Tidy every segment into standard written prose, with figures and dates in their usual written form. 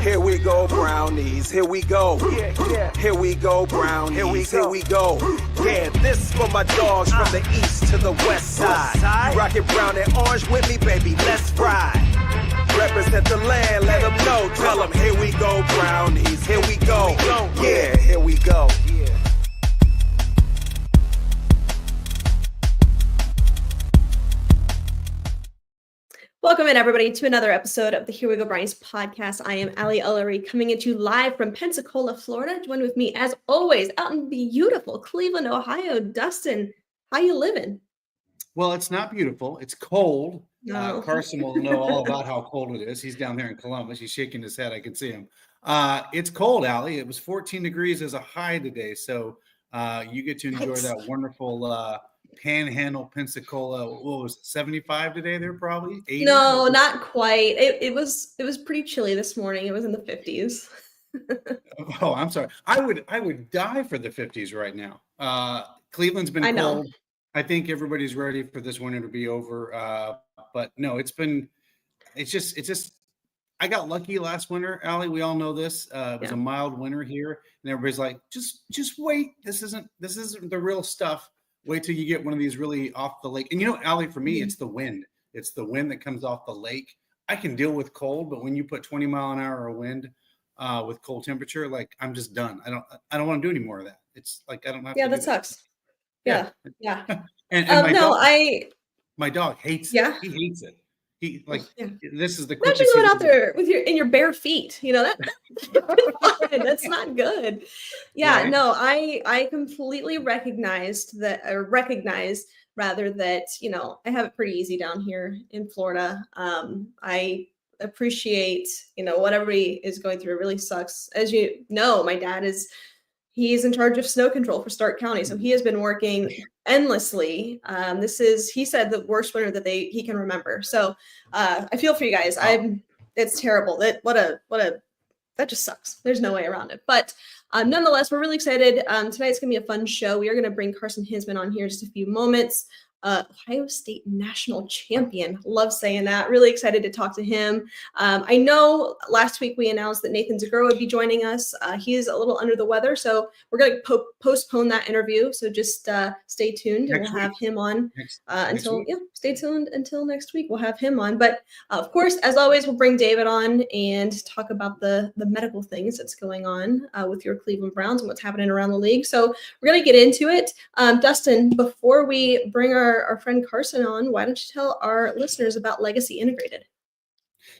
Here we go, brownies. Here we go. Here we go, brownies. Here we go. Yeah, this for my dogs from the east to the west side. You rockin' brown and orange with me, baby. Let's ride. Represent the land, let them know. Tell them, here we go, brownies. Here we go. Yeah, here we go. Welcome in, everybody, to another episode of the Here We Go Brownies podcast. I am Ali Ellery, coming at you live from Pensacola, Florida. Joined with me, as always, out in beautiful Cleveland, Ohio. Dustin, how you living? Well, it's not beautiful. It's cold. No. Carson will know all about how cold it is. He's down there in Columbus. He's shaking his head. I can see him. It's cold, Ali. It was 14 degrees as a high today. So you get to enjoy that wonderful Panhandle, Pensacola. What was it, 75 today there probably? 80? No, not quite. It was pretty chilly this morning. It was in the 50s. Oh, I'm sorry. I would die for the 50s right now. Cleveland's been cold. I think everybody's ready for this winter to be over. But no, it's just I got lucky last winter, Ali. We all know this. It was a mild winter here, and everybody's like, just wait. This isn't the real stuff. Wait till you get one of these really off the lake. And you know, Ali, for me, it's the wind. It's the wind that comes off the lake. I can deal with cold, but when you put 20 mile an hour of wind with cold temperature, like I'm just done. I don't want to do any more of that. It's like I don't have to. Yeah, that sucks. Yeah. And my dog hates it. He hates it. He this is the imagine going out there with your bare feet. You know that's not good. Yeah, right? No, I completely recognize that you know I have it pretty easy down here in Florida. I appreciate what everybody is going through. It really sucks. As you know, my dad he's in charge of snow control for Stark County. So he has been working endlessly. He said the worst winter that he can remember. So I feel for you guys. It's terrible. That just sucks. There's no way around it. But nonetheless, we're really excited. Tonight's going to be a fun show. We are going to bring Carson Hinzman on here in just a few moments. Ohio State national champion. Love saying that. Really excited to talk to him. I know last week we announced that Nathan Zagro would be joining us. He is a little under the weather, so we're going to postpone that interview. So just stay tuned, and we'll have him on stay tuned until next week. We'll have him on. But of course, as always, we'll bring David on and talk about the medical things that's going on with your Cleveland Browns and what's happening around the league. So we're going to get into it. Dustin, before we bring our friend Carson on, why don't you tell our listeners about Legacy Integrated?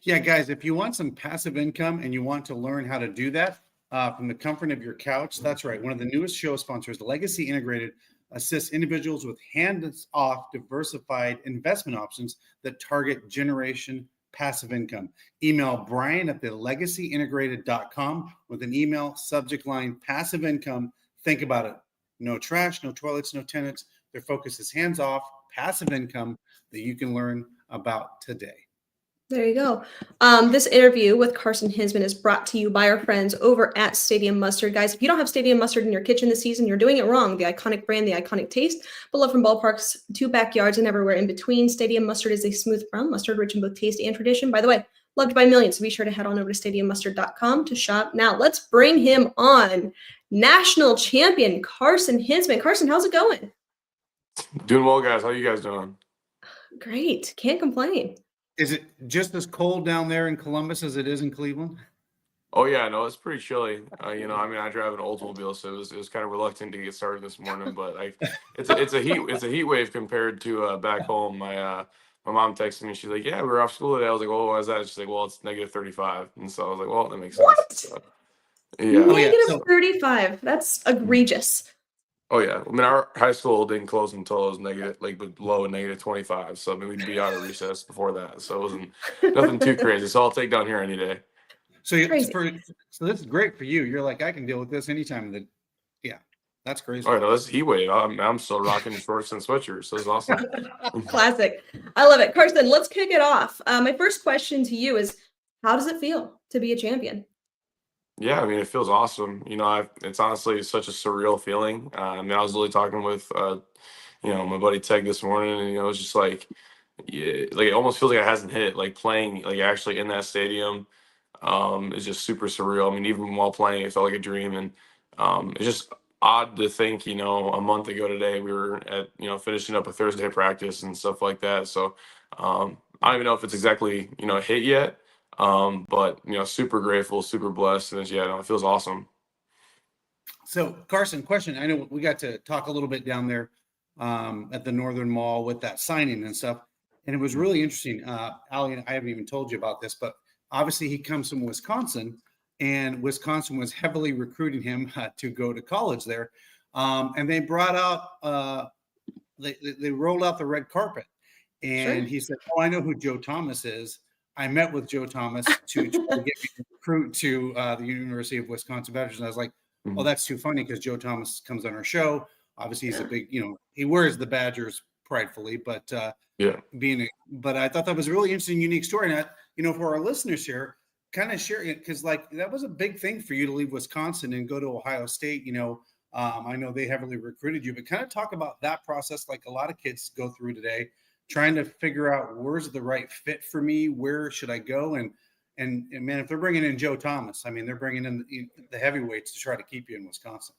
Yeah, guys, if you want some passive income and you want to learn how to do that from the comfort of your couch, that's right. One of the newest show sponsors, Legacy Integrated, assists individuals with hands-off diversified investment options that target generation passive income. Email Brian at thelegacyintegrated.com with an email subject line passive income. Think about it. No trash, no toilets, no tenants. Their focus is hands-off, passive income that you can learn about today. There you go. This interview with Carson Hinzman is brought to you by our friends over at Stadium Mustard. Guys, if you don't have Stadium Mustard in your kitchen this season, you're doing it wrong. The iconic brand, the iconic taste, beloved from ballparks to backyards and everywhere in between. Stadium Mustard is a smooth brown mustard rich in both taste and tradition. By the way, loved by millions. So be sure to head on over to stadiummustard.com to shop. Now, let's bring him on. National champion Carson Hinzman. Carson, how's it going? Doing well, guys. How are you guys doing? Great. Can't complain. Is it just as cold down there in Columbus as it is in Cleveland? Oh yeah, no, it's pretty chilly. I drive an Oldsmobile, so it was kind of reluctant to get started this morning. But it's a heat wave compared to back home. My mom texted me. She's like, "Yeah, we were off school today." I was like, "Well, why is that?" She's like, "Well, it's negative 35." And so I was like, "Well, that makes sense." What? So, yeah. Negative 35. That's egregious. Oh yeah, I mean our high school didn't close until it was below negative 25. So I mean we'd be out of recess before that. So it wasn't nothing too crazy. So I'll take down here any day. So this is great for you. You're like, I can deal with this anytime. That's crazy. Oh no, this is heat wave. I'm still rocking shorts and sweatshirts. So it's awesome. Classic. I love it. Carson, let's kick it off. My first question to you is, how does it feel to be a champion? Yeah, I mean, it feels awesome. It's honestly such a surreal feeling. I was literally talking with, my buddy Teg this morning, and it was just like, yeah, like it almost feels like it hasn't hit. Like playing, like actually in that stadium, is just super surreal. I mean, even while playing, it felt like a dream, and it's just odd to think, a month ago today we were at, finishing up a Thursday practice and stuff like that. So I don't even know if it's exactly, hit yet, but super grateful, super blessed, and yeah, no, it feels awesome. So, Carson, question. I know we got to talk a little bit down there at the Northern Mall with that signing and stuff, and it was really interesting. Allie, I haven't even told you about this, but obviously he comes from Wisconsin, and Wisconsin was heavily recruiting him to go to college there, and they brought out they rolled out the red carpet, and he said, "Oh, I know who Joe Thomas is. I met with Joe Thomas to get me to recruit to the University of Wisconsin Badgers." And I was like, "Oh, that's too funny because Joe Thomas comes on our show. Obviously, he's a big, he wears the Badgers pridefully, but but I thought that was a really interesting, unique story. And for our listeners here, kind of share it because that was a big thing for you to leave Wisconsin and go to Ohio State. I know they heavily recruited you, but kind of talk about that process, like a lot of kids go through today, trying to figure out where's the right fit for me, where should I go, and man, if they're bringing in Joe Thomas, I mean, they're bringing in the heavyweights to try to keep you in Wisconsin.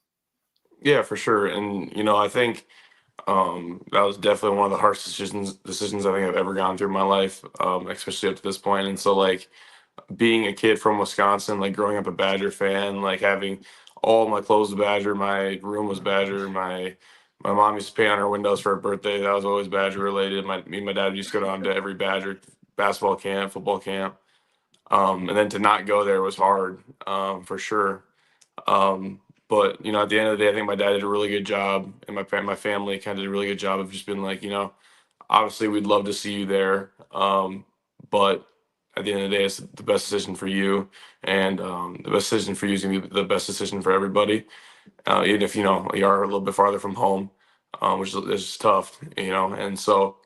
Yeah, for sure. And I think that was definitely one of the harshest decisions I think I've ever gone through in my life, especially up to this point. And so, like, being a kid from Wisconsin, like growing up a Badger fan, like having all my clothes Badger, my room was Badger, my mom used to paint on her windows for her birthday. That was always Badger related. Me and my dad used to go down to every Badger basketball camp, football camp, and then to not go there was hard, for sure. But at the end of the day, I think my dad did a really good job, and my family kind of did a really good job of just being like, obviously we'd love to see you there, but at the end of the day, it's the best decision for you, and the best decision for you is gonna be the best decision for everybody, even if you are a little bit farther from home, which is tough, And so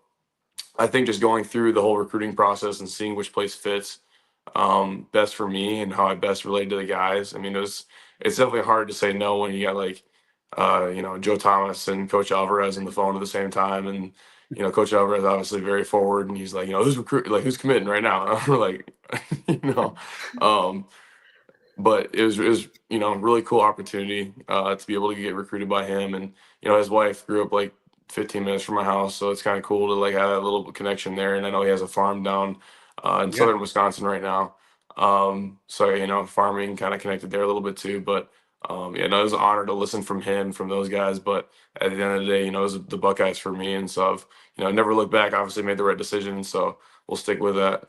I think just going through the whole recruiting process and seeing which place fits best for me and how I best relate to the guys. I mean, it's definitely hard to say no when you got like Joe Thomas and Coach Alvarez on the phone at the same time, and Coach Alvarez obviously very forward, and he's like, who's committing right now? We're like, you know, um, but it was really cool opportunity to be able to get recruited by him, and his wife grew up like 15 minutes from my house, so it's kind of cool to like have that little connection there. And I know he has a farm down in southern Wisconsin right now, so farming kind of connected there a little bit too. But yeah, no, it was an honor to listen from him, from those guys. But at the end of the day, it was the Buckeyes for me, and so I've never looked back. Obviously, made the right decision, so we'll stick with that.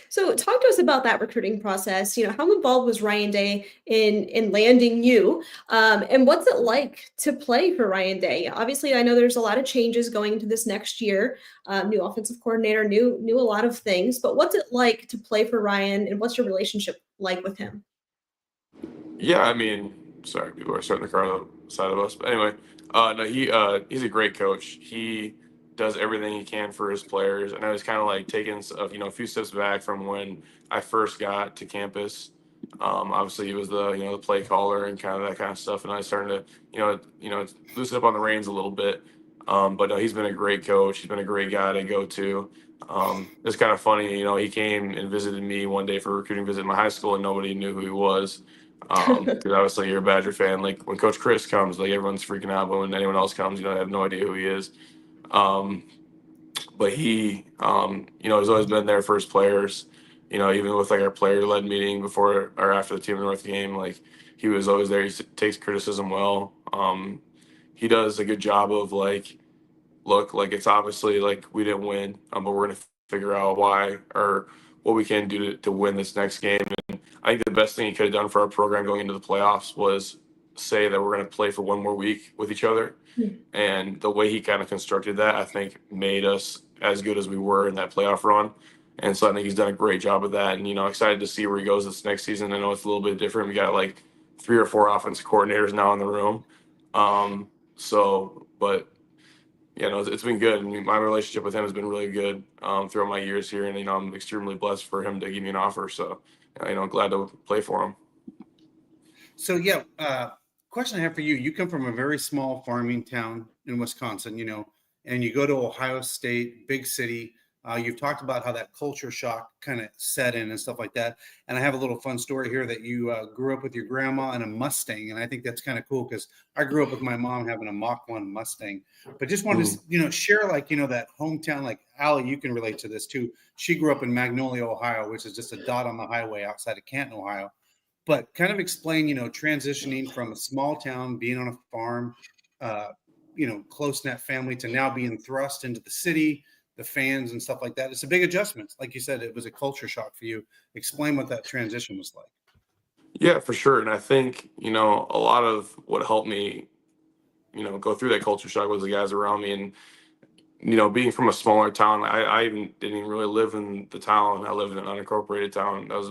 So talk to us about that recruiting process. How involved was Ryan Day in landing you? And what's it like to play for Ryan Day? Obviously, I know there's a lot of changes going into this next year. New offensive coordinator, knew a lot of things, but what's it like to play for Ryan, and what's your relationship like with him? Yeah, I mean, sorry, people are starting the car on the side of us. But anyway, no, he's a great coach. He does everything he can for his players, and I was kind of like taking a few steps back from when I first got to campus. Obviously, he was the play caller and kind of that kind of stuff, and I was starting to loosen up on the reins a little bit. But no, he's been a great coach. He's been a great guy to go to. It's kind of funny, he came and visited me one day for a recruiting visit in my high school, and nobody knew who he was. Because obviously you're a Badger fan. Like when Coach Chris comes, like everyone's freaking out, but when anyone else comes, I have no idea who he is. Um, but he, has always been there for his players. Even with like our player-led meeting before or after the Team North game, like he was always there. He takes criticism well. He does a good job of like, look, like it's obviously like we didn't win, but we're gonna figure out why or what we can do to win this next game. And I think the best thing he could have done for our program going into the playoffs was say that we're going to play for one more week with each other. And the way he kind of constructed that, I think, made us as good as we were in that playoff run. And so I think he's done a great job of that. And, excited to see where he goes this next season. I know it's a little bit different. We got like 3 or 4 offensive coordinators now in the room. But yeah, no, it's been good. I mean, my relationship with him has been really good throughout my years here, and I'm extremely blessed for him to give me an offer. So, glad to play for him. So question I have for you: you come from a very small farming town in Wisconsin, and you go to Ohio State, big city. You've talked about how that culture shock kind of set in and stuff like that. And I have a little fun story here that you grew up with your grandma and a Mustang. And I think that's kind of cool because I grew up with my mom having a Mach 1 Mustang. But just wanted to, share that hometown, like Allie, you can relate to this too. She grew up in Magnolia, Ohio, which is just a dot on the highway outside of Canton, Ohio. But kind of explain, transitioning from a small town, being on a farm, close-knit family to now being thrust into the city, the fans and stuff like that. It's a big adjustment. Like you said, it was a culture shock for you. Explain what that transition was like. Yeah, for sure. And I think, a lot of what helped me, go through that culture shock was the guys around me. And, being from a smaller town, I didn't even really live in the town. I lived in an unincorporated town that was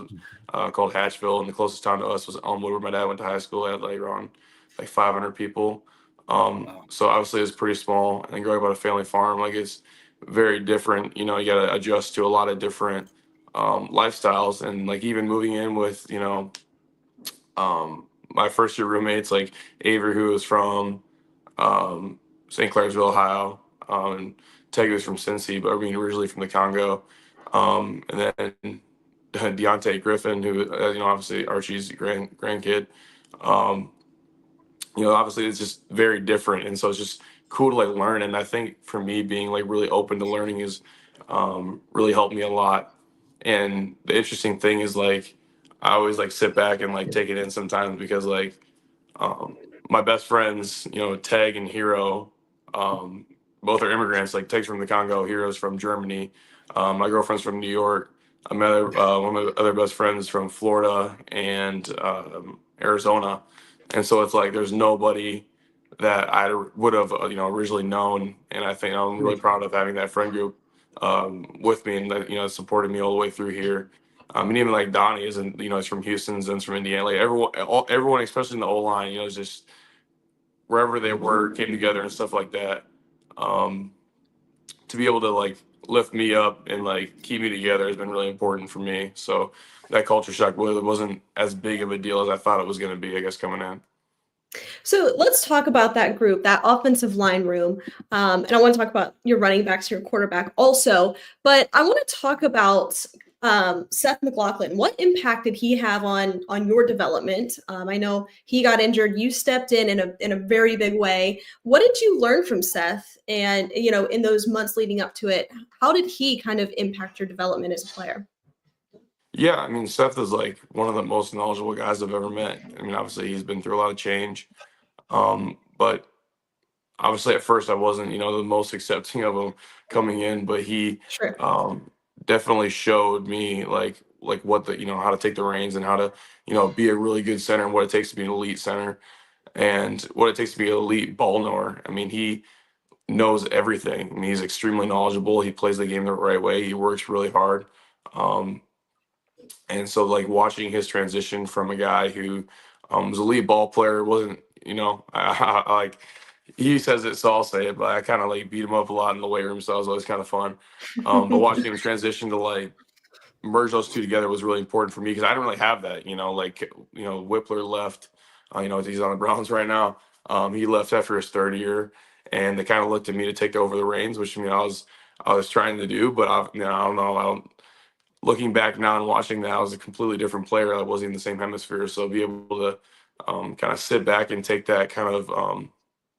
called Hatchville. And the closest town to us was Elmwood, where my dad went to high school. I had around 500 people. So obviously it's pretty small. And then growing up on a family farm, it's very different. You got to adjust to a lot of different lifestyles. And even moving in with, my first year roommates, like Avery, who was from St. Clairsville, Ohio, and Teg was from Cincy, but originally from the Congo. And then Deontay Griffin, who, obviously Archie's grandkid. Obviously it's just very different. And so it's just cool to learn. And I think for me, being really open to learning is really helped me a lot. And the interesting thing is I always sit back and take it in sometimes because my best friends, Teg and Hero, both are immigrants. Teg's from the Congo, Hero's from Germany. My girlfriend's from New York. One of my other best friends from Florida and Arizona. And so it's there's nobody that I would have originally known. And I think I'm really proud of having that friend group with me and that supported me all the way through here. And even Donnie isn't, is from Houston, Zen's from Indiana. Everyone, especially in the O line, is just wherever they were, came together and stuff like that. To be able to lift me up and keep me together has been really important for me. So that culture shock wasn't as big of a deal as I thought it was going to be, I guess, coming in. So let's talk about that group, that offensive line room. And I want to talk about your running backs, your quarterback also. But I want to talk about Seth McLaughlin. What impact did he have on your development? I know he got injured. You stepped in a very big way. What did you learn from Seth? And, in those months leading up to it, how did he kind of impact your development as a player? Yeah, Seth is one of the most knowledgeable guys I've ever met. Obviously he's been through a lot of change. But obviously at first I wasn't, the most accepting of him coming in, but he Sure. Definitely showed me what how to take the reins and how to, be a really good center and what it takes to be an elite center and what it takes to be an elite ball knower. He knows everything. He's extremely knowledgeable. He plays the game the right way. He works really hard. And so watching his transition from a guy who was a lead ball player wasn't, I he says it, so I'll say it, but I kind of beat him up a lot in the weight room, so it was always kind of fun. But watching him transition to merge those two together was really important for me because I didn't really have that, Whippler left, he's on the Browns right now. He left after his third year and they kind of looked at me to take over the reins, which I was trying to do, but I don't know. Looking back now and watching that, I was a completely different player. I wasn't in the same hemisphere. So be able to kind of sit back and take that kind of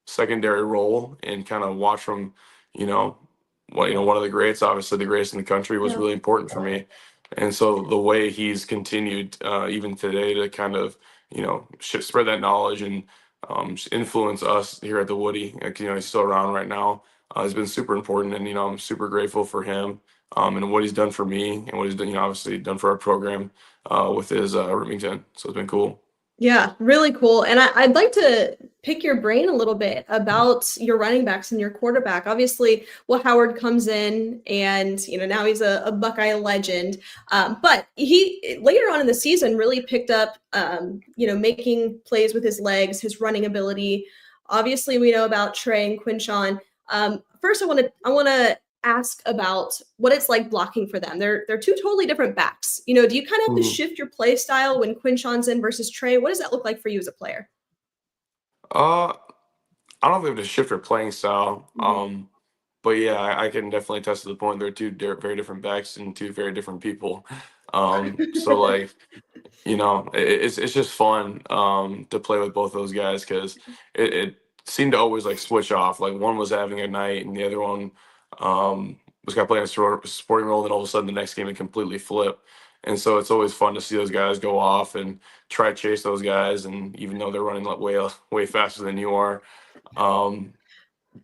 secondary role and kind of watch from, one of the greats, obviously the greatest in the country, was really important for me. And so the way he's continued even today to kind of, spread that knowledge and influence us here at the Woody, he's still around right now, has been super important. And, I'm super grateful for him. And what he's done for me and what he's done, obviously done for our program with his Remington. So it's been cool. Yeah, really cool. And I'd like to pick your brain a little bit about your running backs and your quarterback. Obviously, Howard comes in and, now he's a Buckeye legend. But he later on in the season really picked up, making plays with his legs, his running ability. Obviously, we know about Trey and Quinshon. First, I want to ask about what it's like blocking for them. They're two totally different backs. Do you kind of have to shift your play style when Quinshon's in versus Trey? What does that look like for you as a player? I don't know if we have to shift our playing style. But yeah, I can definitely attest to the point they're very different backs and two very different people. So like, it's just fun to play with both those guys because it seemed to always like switch off. Like one was having a night and the other one was kind of playing a sporting role. Then all of a sudden the next game it completely flipped. And so it's always fun to see those guys go off and try to chase those guys. And even though they're running like way faster than you are, um,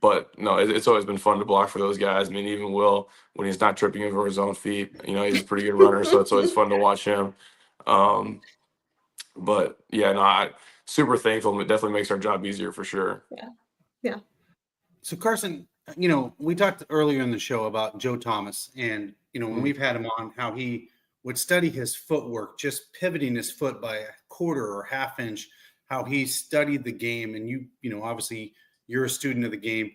but no, it's always been fun to block for those guys. I mean, even Will, when he's not tripping over his own feet, he's a pretty good runner, so it's always fun to watch him. Um, but yeah, no, super thankful. It definitely makes our job easier for sure. Yeah. Yeah. So Carson, we talked earlier in the show about Joe Thomas, and when we've had him on, how he would study his footwork, just pivoting his foot by a quarter or half inch, how he studied the game. And obviously you're a student of the game.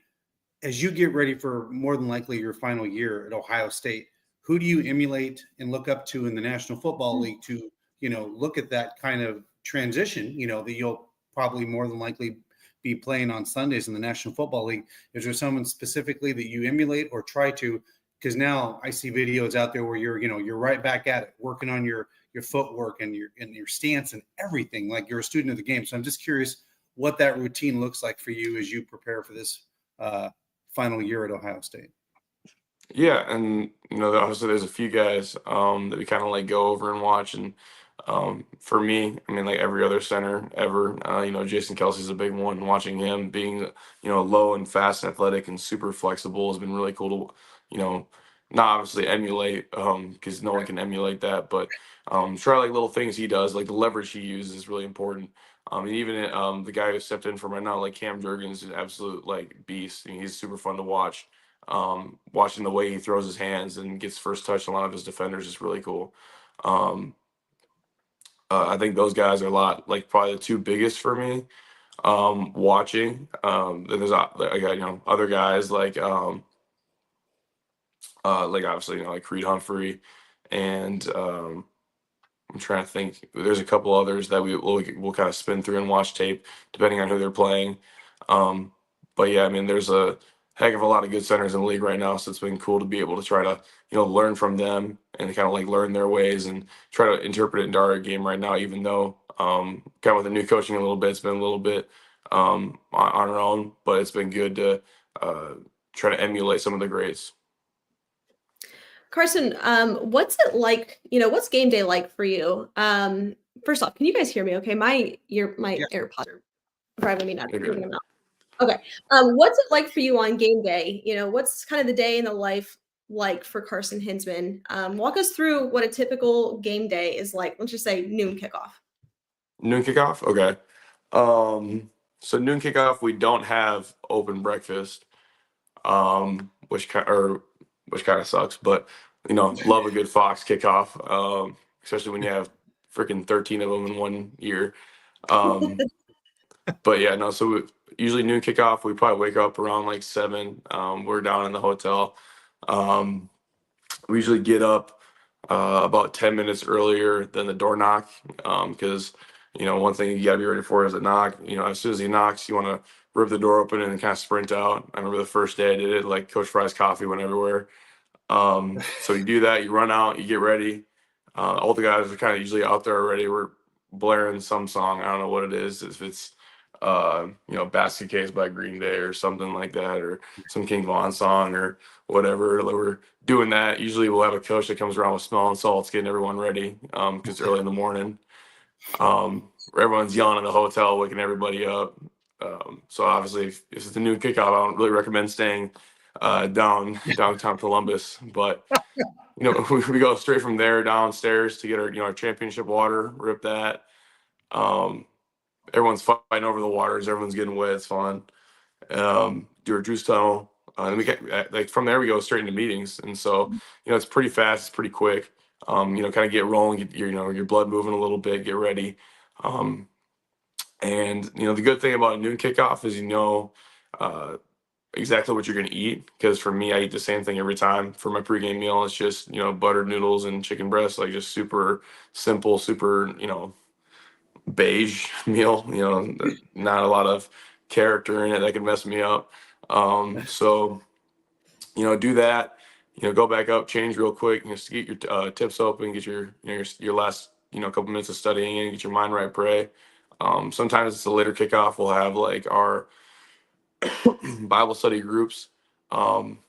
As you get ready for more than likely your final year at Ohio State, who do you emulate and look up to in the National Football League to, look at that kind of transition, that you'll probably more than likely be playing on Sundays in the National Football League? Is there someone specifically that you emulate or try to? Because now I see videos out there where you're right back at it, working on your footwork and your stance and everything, like you're a student of the game. So I'm just curious what that routine looks like for you as you prepare for this final year at Ohio State. Yeah, and obviously there's a few guys that we kind of like go over and watch, and for me, I mean, like every other center ever, Jason Kelsey's a big one. And watching him being low and fast and athletic and super flexible has been really cool to not obviously emulate because no one can emulate that, but try like little things he does, like the leverage he uses is really important. And even the guy who stepped in for him right now, like Cam Jurgens, is an absolute like beast. I mean, he's super fun to watch. Watching the way he throws his hands and gets first touch on a lot of his defenders is really cool. I think those guys are a lot like probably the two biggest for me. Watching, then there's other guys like obviously like Creed Humphrey, and I'm trying to think. There's a couple others that we'll kind of spin through and watch tape depending on who they're playing. Um, but yeah, I mean, there's a heck of a lot of good centers in the league right now, so it's been cool to be able to try to learn from them and kind of like learn their ways and try to interpret it into our game right now. Even though kind of with the new coaching a little bit, it's been a little bit on our own, but it's been good to try to emulate some of the greats. Carson, what's it like? What's game day like for you? First off, can you guys hear me? Okay, my AirPods are driving me nuts. Okay, what's it like for you on game day? What's kind of the day in the life like for Carson Hinzman? Walk us through what a typical game day is like. Let's just say noon kickoff. Noon kickoff, okay. So noon kickoff, we don't have open breakfast, which kind of sucks. But love a good Fox kickoff, especially when you have freaking 13 of them in 1 year. But yeah, no. So usually noon kickoff, we probably wake up around like 7. We're down in the hotel. We usually get up about 10 minutes earlier than the door knock, because one thing you gotta be ready for is a knock. As soon as he knocks, you want to rip the door open and kind of sprint out. I remember the first day I did it, like Coach Fry's coffee went everywhere. So you do that, you run out, you get ready. All the guys are kind of usually out there already. We're blaring some song. I don't know what it is. If it's Basket Case by Green Day or something like that, or some King Von song or whatever. Like we're doing that. Usually we'll have a coach that comes around with smelling salts, getting everyone ready because it's early in the morning. Everyone's yelling in the hotel, waking everybody up. So obviously, if it's the new kickoff, I don't really recommend staying downtown Columbus. But we go straight from there downstairs to get our championship water, rip that. Everyone's fighting over the waters. Everyone's getting wet. It's fun. Do our juice tunnel. And we get like from there we go straight into meetings. And so it's pretty fast. It's pretty quick. Kind of get rolling. Get your blood moving a little bit. Get ready. And the good thing about a noon kickoff is exactly what you're going to eat. Because for me, I eat the same thing every time for my pregame meal. It's just buttered noodles and chicken breast, like just super simple, super beige meal. Not a lot of character in it that can mess me up. So do that. Go back up, change real quick, just get your tips open, get your last couple minutes of studying in, get your mind right, pray. Sometimes it's a later kickoff. We'll have like our Bible study groups. Um,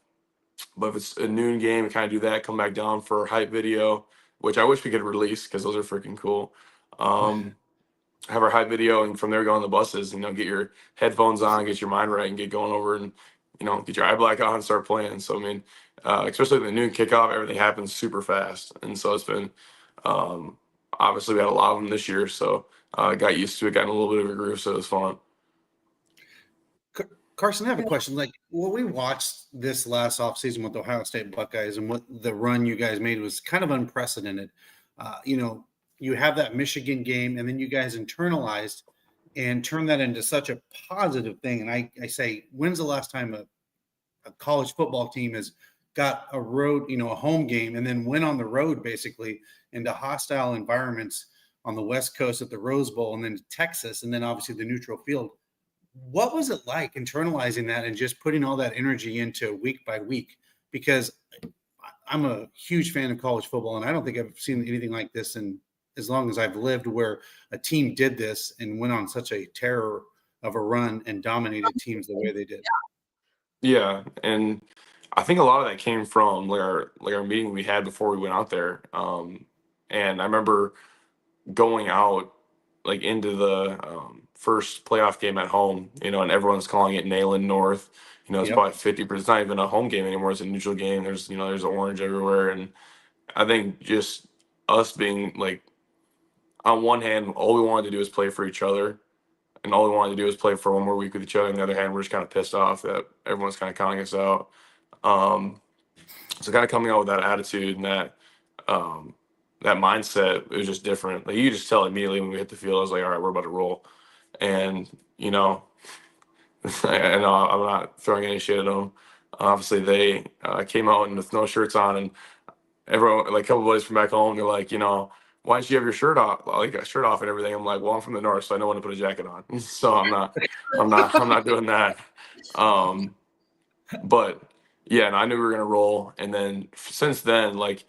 but if it's a noon game, we kind of do that. Come back down for hype video, which I wish we could release because those are freaking cool. Have our hype video, and from there go on the buses. Get your headphones on, get your mind right, and get going over and get your eye black on and start playing. So I mean, especially the noon kickoff, everything happens super fast, and so it's been obviously we had a lot of them this year, so got used to it, got in a little bit of a groove, so it was fun. Carson, I have a question. Like, what we watched this last offseason with the Ohio State Buckeyes and what the run you guys made was kind of unprecedented. You have that Michigan game, and then you guys internalized and turned that into such a positive thing. And I say, when's the last time a college football team has got a road, a home game, and then went on the road basically into hostile environments on the West Coast at the Rose Bowl and then Texas, and then obviously the neutral field? What was it like internalizing that and just putting all that energy into week by week? Because I'm a huge fan of college football, and I don't think I've seen anything like this in as long as I've lived, where a team did this and went on such a terror of a run and dominated teams the way they did. Yeah, and I think a lot of that came from our meeting we had before we went out there. And I remember going out like into the first playoff game at home, and everyone's calling it Nayland North. It's Yep. probably 50%. It's not even a home game anymore. It's a neutral game. There's orange everywhere, and I think just us being like, on one hand, all we wanted to do is play for each other, and all we wanted to do is play for one more week with each other. On the other hand, we're just kind of pissed off that everyone's kind of counting us out. So kind of coming out with that attitude and that mindset, it was just different. Like, you just tell immediately when we hit the field, I was like, all right, we're about to roll. And I know I'm not throwing any shit at them. Obviously, they came out and with no shirts on, and everyone, like a couple buddies from back home, they're like, why don't you have your shirt off, like a shirt off and everything? I'm like, well, I'm from the north, so I know when to put a jacket on. So I'm not doing that. But yeah, and I knew we were gonna roll. And then since then, like,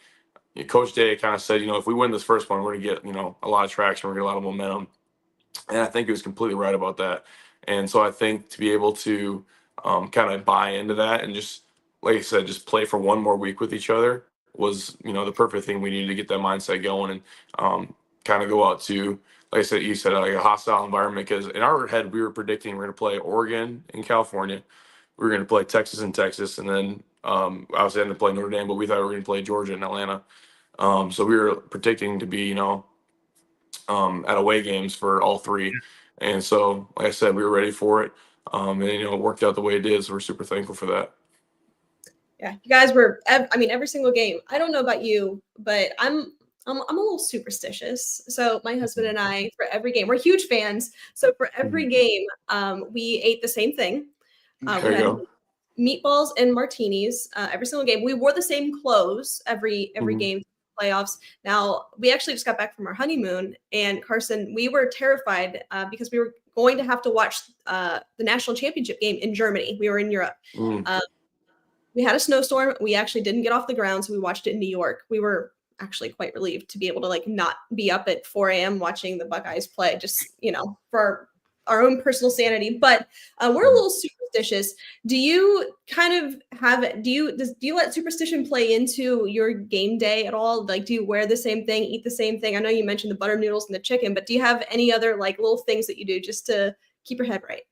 Coach Day kind of said, if we win this first one, we're gonna get a lot of traction, we're gonna get a lot of momentum. And I think he was completely right about that. And so I think to be able to kind of buy into that and just, like I said, just play for one more week with each other was, the perfect thing we needed to get that mindset going and kind of go out to, like I said, you said, like a hostile environment. Because in our head, we were predicting we're going to play Oregon and California. We were going to play Texas and Texas. And then obviously ended up playing Notre Dame, but we thought we were going to play Georgia and Atlanta. So we were predicting to be, at away games for all three. And so, like I said, we were ready for it. And it worked out the way it did. So we're super thankful for that. Yeah, you guys were, every single game. I don't know about you, but I'm a little superstitious. So my husband and I, for every game, we're huge fans. So for every game, we ate the same thing. We had meatballs and martinis every single game. We wore the same clothes every game playoffs. Now, we actually just got back from our honeymoon, and Carson, we were terrified because we were going to have to watch the national championship game in Germany. We were in Europe. We had a snowstorm. We actually didn't get off the ground, so we watched it in New York. We were actually quite relieved to be able to not be up at 4 a.m. watching the Buckeyes play, just, for our own personal sanity. But we're a little superstitious. Do you do you let superstition play into your game day at all? Like, do you wear the same thing, eat the same thing? I know you mentioned the butter noodles and the chicken, but do you have any other little things that you do just to keep your head right?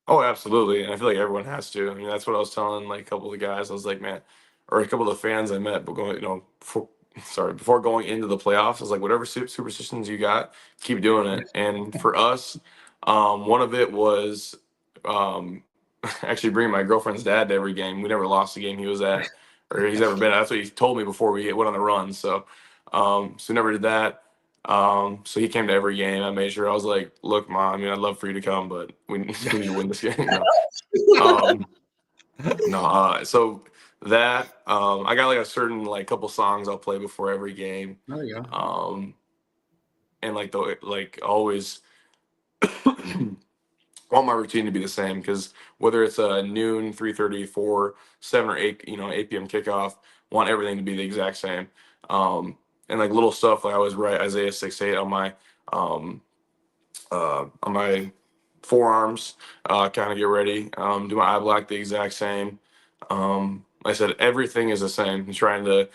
Oh, absolutely. And I feel like everyone has to. I mean, that's what I was telling a couple of the guys. I was like, man, or a couple of the fans I met, but before going into the playoffs, I was like, whatever superstitions you got, keep doing it. And for us, one of it was actually bringing my girlfriend's dad to every game. We never lost a game he was at, or he's ever been at. That's what he told me before we went on the run. So we never did that. So he came to every game. I made sure, I was like, look, Mom, I'd love for you to come, but we need to win this game. So that I got a certain couple songs I'll play before every game. There you go. And always want my routine to be the same, because whether it's a noon, 3:30, 4, 7 or 8, 8 p.m. kickoff, want everything to be the exact same. And like little stuff, like I always write Isaiah 6:8 on my forearms, kind of get ready. Do my eye black the exact same. Like I said, everything is the same. Trying to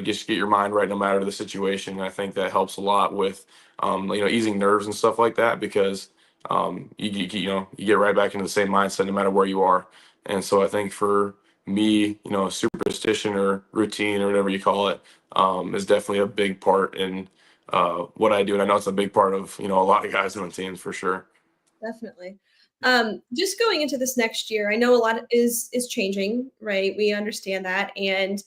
just get your mind right no matter the situation. And I think that helps a lot with, easing nerves and stuff like that, because you get right back into the same mindset no matter where you are. And so I think for me, superstition or routine or whatever you call it, is definitely a big part in what I do. And I know it's a big part of, a lot of guys on teams for sure. Definitely. Just going into this next year, I know a lot is changing, right? We understand that. And,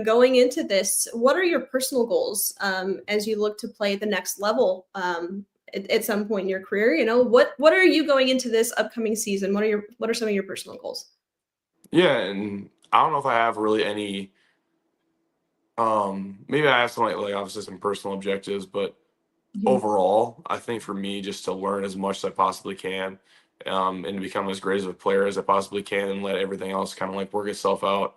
going into this, what are your personal goals as you look to play the next level at some point in your career? What are you going into this upcoming season? What are some of your personal goals? Yeah, and I don't know if I have really any. Maybe I have some like obviously some personal objectives, but Mhm. overall, I think for me, just to learn as much as I possibly can, and to become as great of a player as I possibly can, and let everything else kind of like work itself out.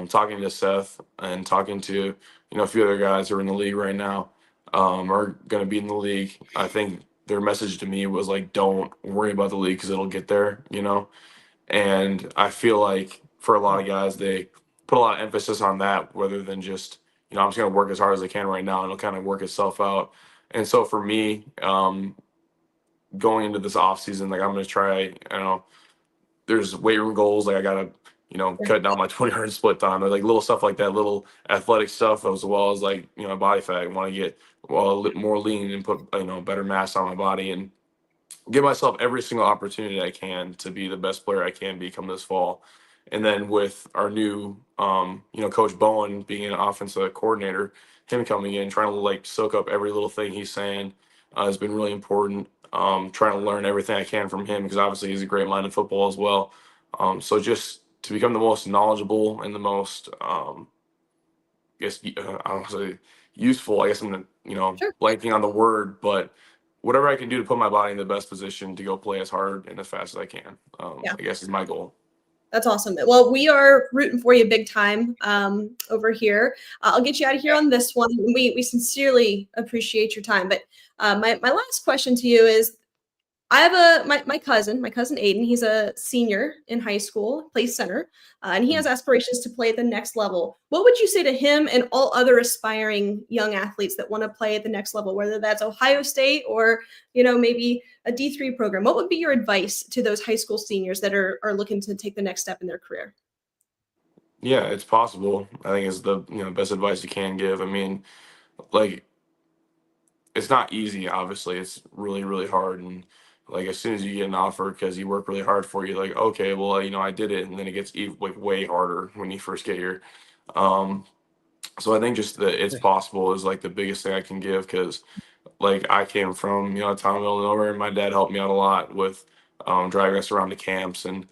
Talking to Seth and talking to a few other guys who are in the league right now, are going to be in the league. I think their message to me was like, don't worry about the league because it'll get there. And I feel like for a lot of guys, they put a lot of emphasis on that rather than just, I'm just going to work as hard as I can right now and it'll kind of work itself out. And so for me, going into this off season, like I'm going to try, there's weight room goals. Like I got to, cut down my 20 yard split time. Like little stuff like that, little athletic stuff, as well as like, body fat. I want to get more lean and put, better mass on my body, and give myself every single opportunity I can to be the best player I can be come this fall. And then with our new, Coach Bowen being an offensive coordinator, him coming in, trying to like soak up every little thing he's saying, has been really important. Trying to learn everything I can from him, because obviously he's a great mind in football as well. So just to become the most knowledgeable and the most, I don't say useful. I guess I'm, Sure. blanking on the word, but whatever I can do to put my body in the best position to go play as hard and as fast as I can, Yeah. I guess is my goal. That's awesome. Well, we are rooting for you big time over here. I'll get you out of here on this one. We sincerely appreciate your time. But my last question to you is, I have my cousin Aiden. He's a senior in high school, plays center, and he has aspirations to play at the next level. What would you say to him and all other aspiring young athletes that want to play at the next level, whether that's Ohio State or maybe a D3 program? What would be your advice to those high school seniors that are looking to take the next step in their career? Yeah, it's possible. I think it's the best advice you can give. I mean, like, it's not easy. Obviously, it's really really hard, and like as soon as you get an offer because you work really hard for you, like okay, well I did it, and then it gets like way harder when you first get here. Um, so I think just that it's possible is like the biggest thing I can give, because like I came from a town in the middle of nowhere, and my dad helped me out a lot with driving us around the camps and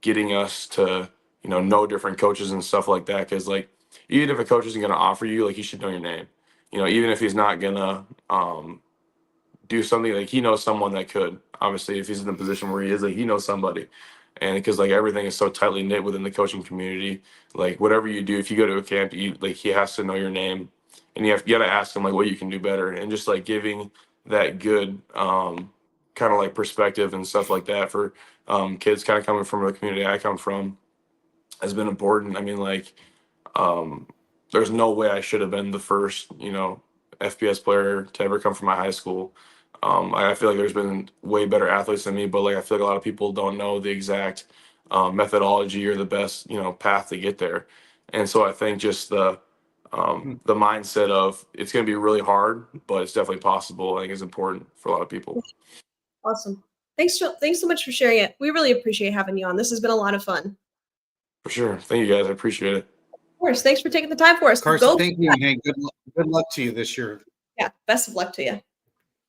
getting us to know different coaches and stuff like that. Because like even if a coach isn't going to offer you, like he should know your name. Even if he's not gonna do something, like he knows someone that could. Obviously, if he's in the position where he is, like he knows somebody. And because like everything is so tightly knit within the coaching community, like whatever you do, if you go to a camp, he has to know your name, and you got to ask him like what you can do better, and just like giving that good kind of like perspective and stuff like that for kids kind of coming from the community I come from has been important. I mean, like um, there's no way I should have been the first, FBS player to ever come from my high school. I feel like there's been way better athletes than me, but like I feel like a lot of people don't know the exact methodology or the best, path to get there. And so I think just the mindset of it's going to be really hard, but it's definitely possible, I think is important for a lot of people. Awesome. Thanks so much for sharing it. We really appreciate having you on. This has been a lot of fun. For sure. Thank you guys. I appreciate it. Of course. Thanks for taking the time for us. Carson, thank you, and hey, good luck to you this year. Yeah. Best of luck to you.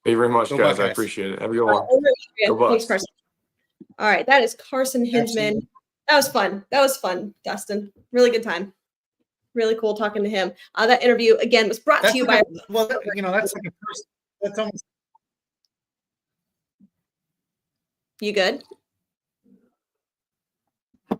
Thank you very much, guys. I appreciate it. Have a good one. Thanks, Carson. All right. That is Carson Hinzman. That was fun. Dustin. Really good time. Really cool talking to him. That interview, again, was brought to you by... Well, that's like a person. That's almost... You good? All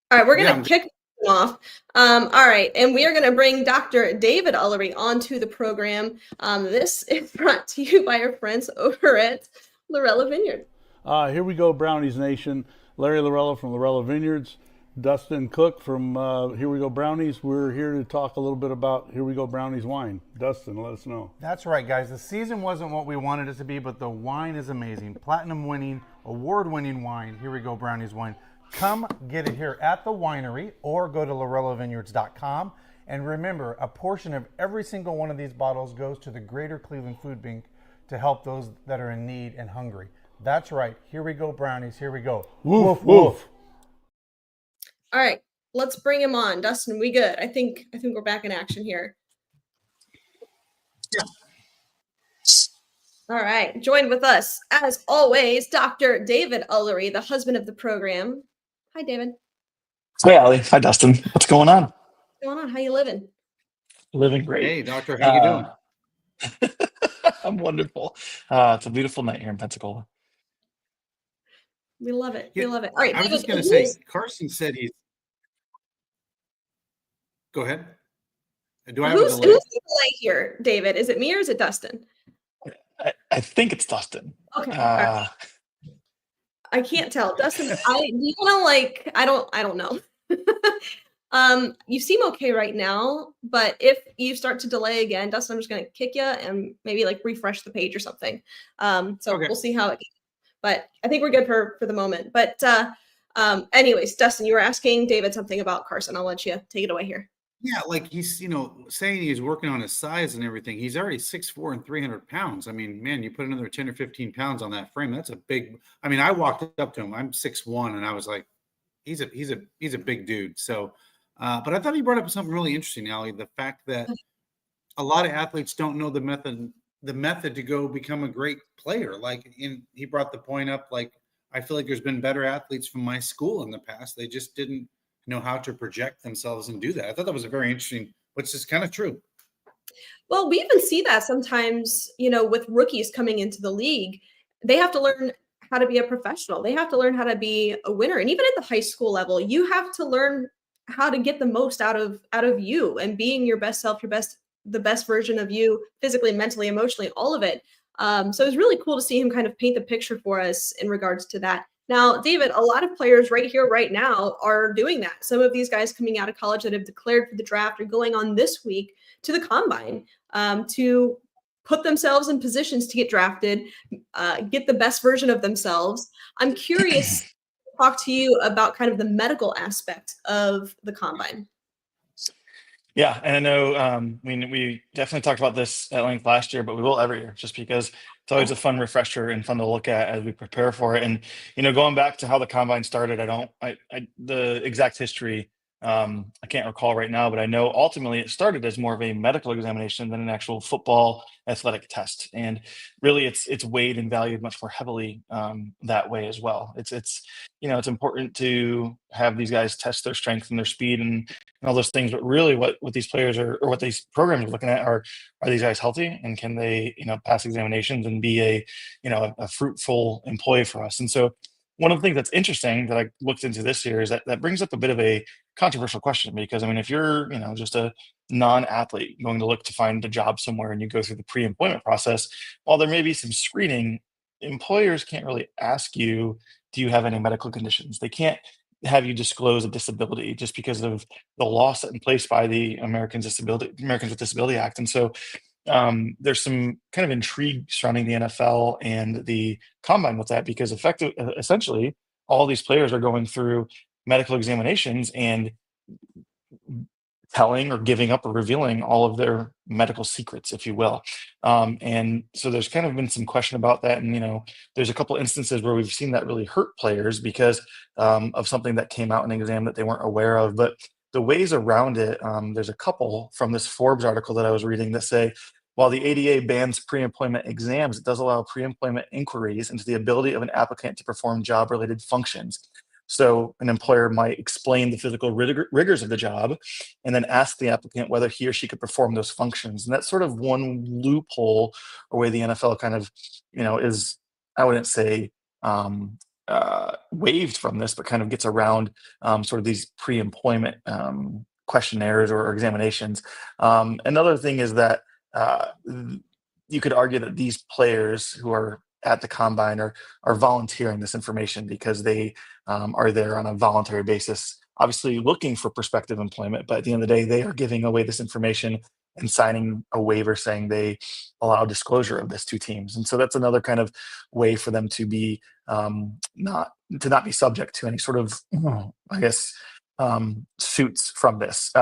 right, we're going to kick off. All right, and we are going to bring Dr. David Ullery onto the program. This is brought to you by our friends over at Lorella Vineyard. Here we go, Brownies Nation. Larry Lorella from Lorella Vineyards. Dustin Cook from Here We Go Brownies. We're here to talk a little bit about Here We Go Brownies wine. Dustin, let us know. That's right, guys. The season wasn't what we wanted it to be, but the wine is amazing. Platinum winning, award winning wine. Here We Go Brownies wine. Come get it here at the winery or go to lorellavineyards.com. And remember, a portion of every single one of these bottles goes to the Greater Cleveland Food Bank to help those that are in need and hungry. That's right. Here we go, brownies. Here we go. Woof, woof. All right, let's bring him on. Dustin, we good? I think we're back in action here. Yeah. All right, joined with us, as always, Dr. David Ullery, the husband of the program. Hi, David. Hi, Allie. Hi, Dustin. What's going on? What's going on? How you living? Living great. Hey, doctor. How you doing? I'm wonderful. It's a beautiful night here in Pensacola. We love it. Yeah, we love it. All right, I was David, just going to say, Carson said he's. Go ahead. Do I have a delay? Who's the delay here, David? Is it me or is it Dustin? I think it's Dustin. Okay. Right. I can't tell. Dustin, you want to like, I don't know. You seem okay right now, but if you start to delay again, Dustin, I'm just going to kick you and maybe like refresh the page or something. Okay. We'll see how it goes. But I think we're good for the moment. But anyways, Dustin, you were asking David something about Carson. I'll let you take it away here. Yeah, like he's, saying he's working on his size and everything. He's already 6'4" and 300 pounds. I mean, man, you put another 10 or 15 pounds on that frame. That's a big. I mean, I walked up to him. I'm 6'1", and I was like, he's a big dude. So, but I thought he brought up something really interesting, Allie. The fact that a lot of athletes don't know the method to go become a great player. Like, he brought the point up. Like, I feel like there's been better athletes from my school in the past. They just didn't know how to project themselves and do that. I thought that was a very interesting, which is kind of true. Well, we even see that sometimes, with rookies coming into the league, they have to learn how to be a professional. They have to learn how to be a winner. And even at the high school level, you have to learn how to get the most out of you and being your best self, the best version of you, physically, mentally, emotionally, all of it. So it was really cool to see him kind of paint the picture for us in regards to that. Now, David, a lot of players right here, right now are doing that. Some of these guys coming out of college that have declared for the draft are going on this week to the combine to put themselves in positions to get drafted, get the best version of themselves. I'm curious to talk to you about kind of the medical aspect of the combine. Yeah, and I know, we definitely talked about this at length last year, but we will every year just because it's always a fun refresher and fun to look at as we prepare for it. And, going back to how the combine started, the exact history, I can't recall right now, but I know ultimately it started as more of a medical examination than an actual football athletic test. And really it's weighed and valued much more heavily that way as well. It's important to have these guys test their strength and their speed and all those things, but really what these players or what these programs are looking at are these guys healthy and can they, pass examinations and be a fruitful employee for us. And so one of the things that's interesting that I looked into this year is that brings up a bit of a controversial question because, if you're, just a non-athlete going to look to find a job somewhere and you go through the pre-employment process, while there may be some screening, employers can't really ask you, do you have any medical conditions? They can't have you disclose a disability just because of the law set in place by the Americans with Disability Act. And so there's some kind of intrigue surrounding the NFL and the combine with that because essentially all these players are going through medical examinations and telling or giving up or revealing all of their medical secrets, if you will. And so there's kind of been some question about that. And, there's a couple instances where we've seen that really hurt players because of something that came out in an exam that they weren't aware of. But the ways around it, there's a couple from this Forbes article that I was reading that say, while the ADA bans pre-employment exams, it does allow pre-employment inquiries into the ability of an applicant to perform job-related functions. So an employer might explain the physical rigors of the job and then ask the applicant whether he or she could perform those functions. And that's sort of one loophole or way the NFL kind of, is, I wouldn't say waived from this, but kind of gets around sort of these pre-employment questionnaires or examinations. Another thing is that you could argue that these players who are at the combine are volunteering this information because they are there on a voluntary basis, obviously looking for prospective employment, but at the end of the day, they are giving away this information and signing a waiver saying they allow disclosure of this to teams. And so that's another kind of way for them to be not be subject to any sort of, I guess, suits from this.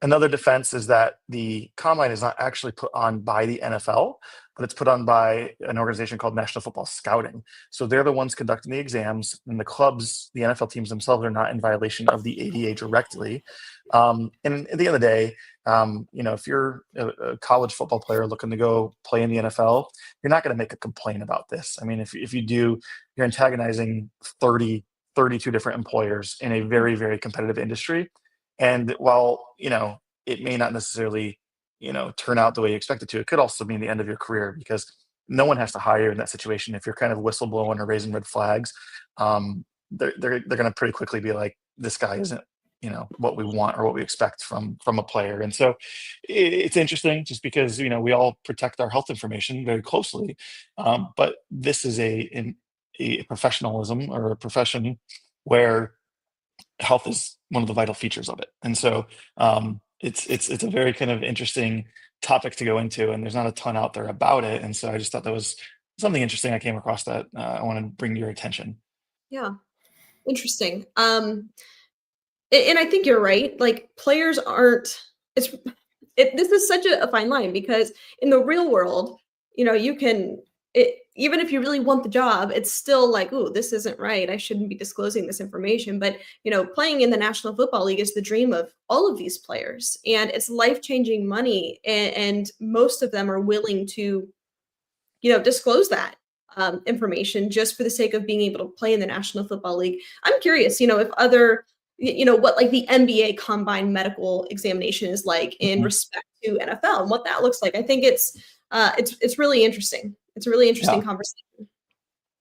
Another defense is that the combine is not actually put on by the NFL, but it's put on by an organization called National Football Scouting. So they're the ones conducting the exams, and the clubs, the NFL teams themselves, are not in violation of the ADA directly. And at the end of the day, if you're a college football player looking to go play in the NFL, you're not going to make a complaint about this. I mean, if you do, you're antagonizing 32 different employers in a very, very competitive industry. And while, it may not necessarily, turn out the way you expect it to, it could also mean the end of your career, because no one has to hire you in that situation. If you're kind of whistleblowing or raising red flags, they're going to pretty quickly be like, this guy isn't, what we want or what we expect from a player. And so it's interesting just because, we all protect our health information very closely. But this is a professionalism or a profession where health is one of the vital features of it. And so it's a very kind of interesting topic to go into, and there's not a ton out there about it. And so I just thought that was something interesting I came across that I want to bring to your attention. Yeah. Interesting. And I think you're right. Like, players aren't, this is such a fine line, because in the real world, you can, even if you really want the job, it's still like, ooh, this isn't right. I shouldn't be disclosing this information. But, playing in the National Football League is the dream of all of these players, and it's life-changing money. And most of them are willing to, disclose that information just for the sake of being able to play in the National Football League. I'm curious, if other, what like the NBA combine medical examination is like in respect to NFL and what that looks like. I think it's really interesting. It's a really interesting conversation.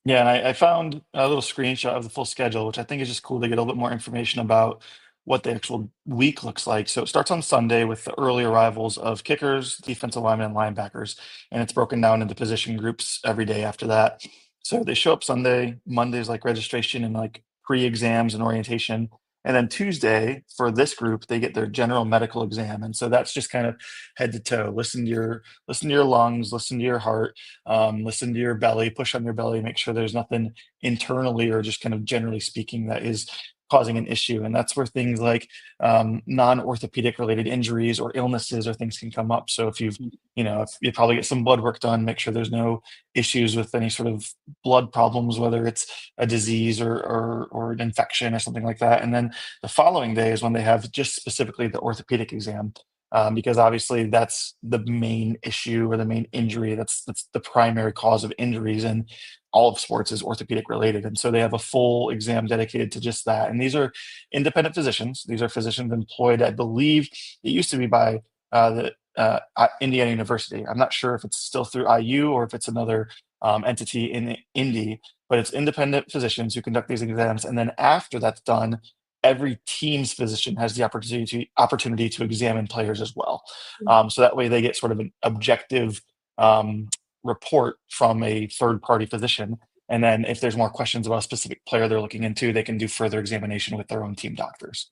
Yeah, and I found a little screenshot of the full schedule, which I think is just cool to get a little bit more information about what the actual week looks like. So it starts on Sunday with the early arrivals of kickers, defensive linemen, and linebackers, and it's broken down into position groups every day after that. So they show up Sunday. Monday's like registration and like pre-exams and orientation. And then Tuesday, for this group, they get their general medical exam. And so that's just kind of head to toe. Listen to your lungs, listen to your heart, listen to your belly, push on your belly, make sure there's nothing internally or just kind of generally speaking that is causing an issue. And that's where things like non-orthopedic related injuries or illnesses or things can come up. So if you probably get some blood work done, make sure there's no issues with any sort of blood problems, whether it's a disease or an infection or something like that. And then the following day is when they have just specifically the orthopedic exam. Because obviously that's the main issue or the main injury. That's the primary cause of injuries in all of sports is orthopedic related. And so they have a full exam dedicated to just that. And these are independent physicians. These are physicians employed, I believe it used to be by the Indiana University. I'm not sure if it's still through IU or if it's another entity in Indy, but it's independent physicians who conduct these exams. And then after that's done, every team's physician has the opportunity to examine players as well. So that way they get sort of an objective report from a third-party physician. And then if there's more questions about a specific player they're looking into, they can do further examination with their own team doctors.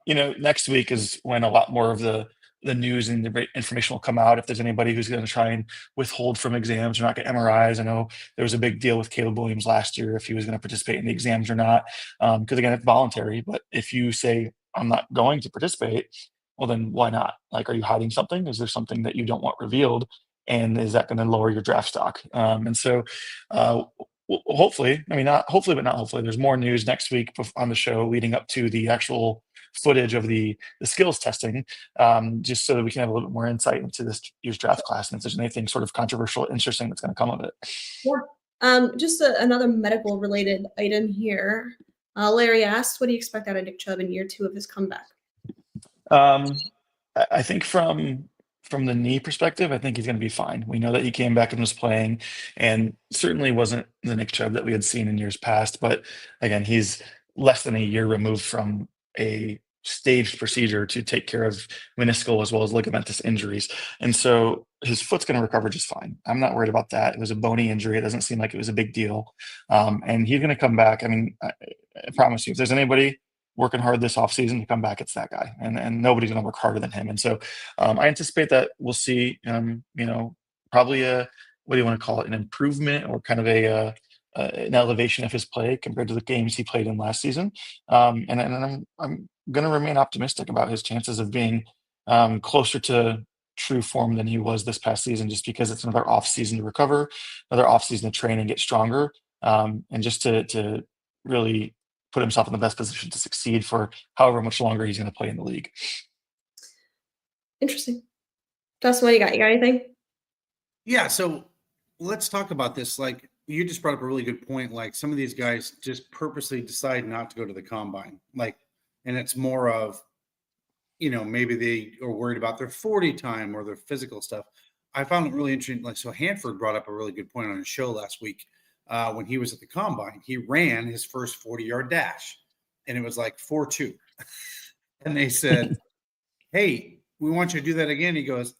Next week is when a lot more of the news and the information will come out. If there's anybody who's going to try and withhold from exams or not get MRIs, I know there was a big deal with Caleb Williams last year if he was going to participate in the exams or not, because again, it's voluntary. But if you say I'm not going to participate, well, then why not? Like, are you hiding something? Is there something that you don't want revealed? And is that going to lower your draft stock? And so hopefully, not hopefully, but not hopefully, there's more news next week on the show leading up to the actual footage of the skills testing, just so that we can have a little bit more insight into this year's draft class, and if there's anything sort of controversial, interesting that's going to come of it. Yeah. Just another medical related item here. Larry asked, what do you expect out of Nick Chubb in year 2 of his comeback? I think from from the knee perspective, I think he's going to be fine. We know that he came back and was playing, and certainly wasn't the Nick Chubb that we had seen in years past. But again, he's less than a year removed from a staged procedure to take care of meniscal as well as ligamentous injuries. And so his foot's going to recover just fine. I'm not worried about that. It was a bony injury. It doesn't seem like it was a big deal. And he's going to come back. I mean, I promise you, if there's anybody working hard this offseason to come back, it's that guy. And nobody's going to work harder than him. And so I anticipate that we'll see, probably what do you want to call it? An improvement or kind of an elevation of his play compared to the games he played in last season. And I'm going to remain optimistic about his chances of being closer to true form than he was this past season, just because it's another off season to recover, another off season to train and get stronger, and just to really put himself in the best position to succeed for however much longer he's going to play in the league. Interesting. Dustin, what do you got? You got anything? Yeah, so let's talk about this. Like, you just brought up a really good point. Like, some of these guys just purposely decide not to go to the combine. Like, and it's more of, maybe they are worried about their 40 time or their physical stuff. I found it really interesting. Like, so Hanford brought up a really good point on his show last week. When he was at the combine, he ran his first 40-yard dash, and it was like 4.2. And they said, "Hey, we want you to do that again." He goes,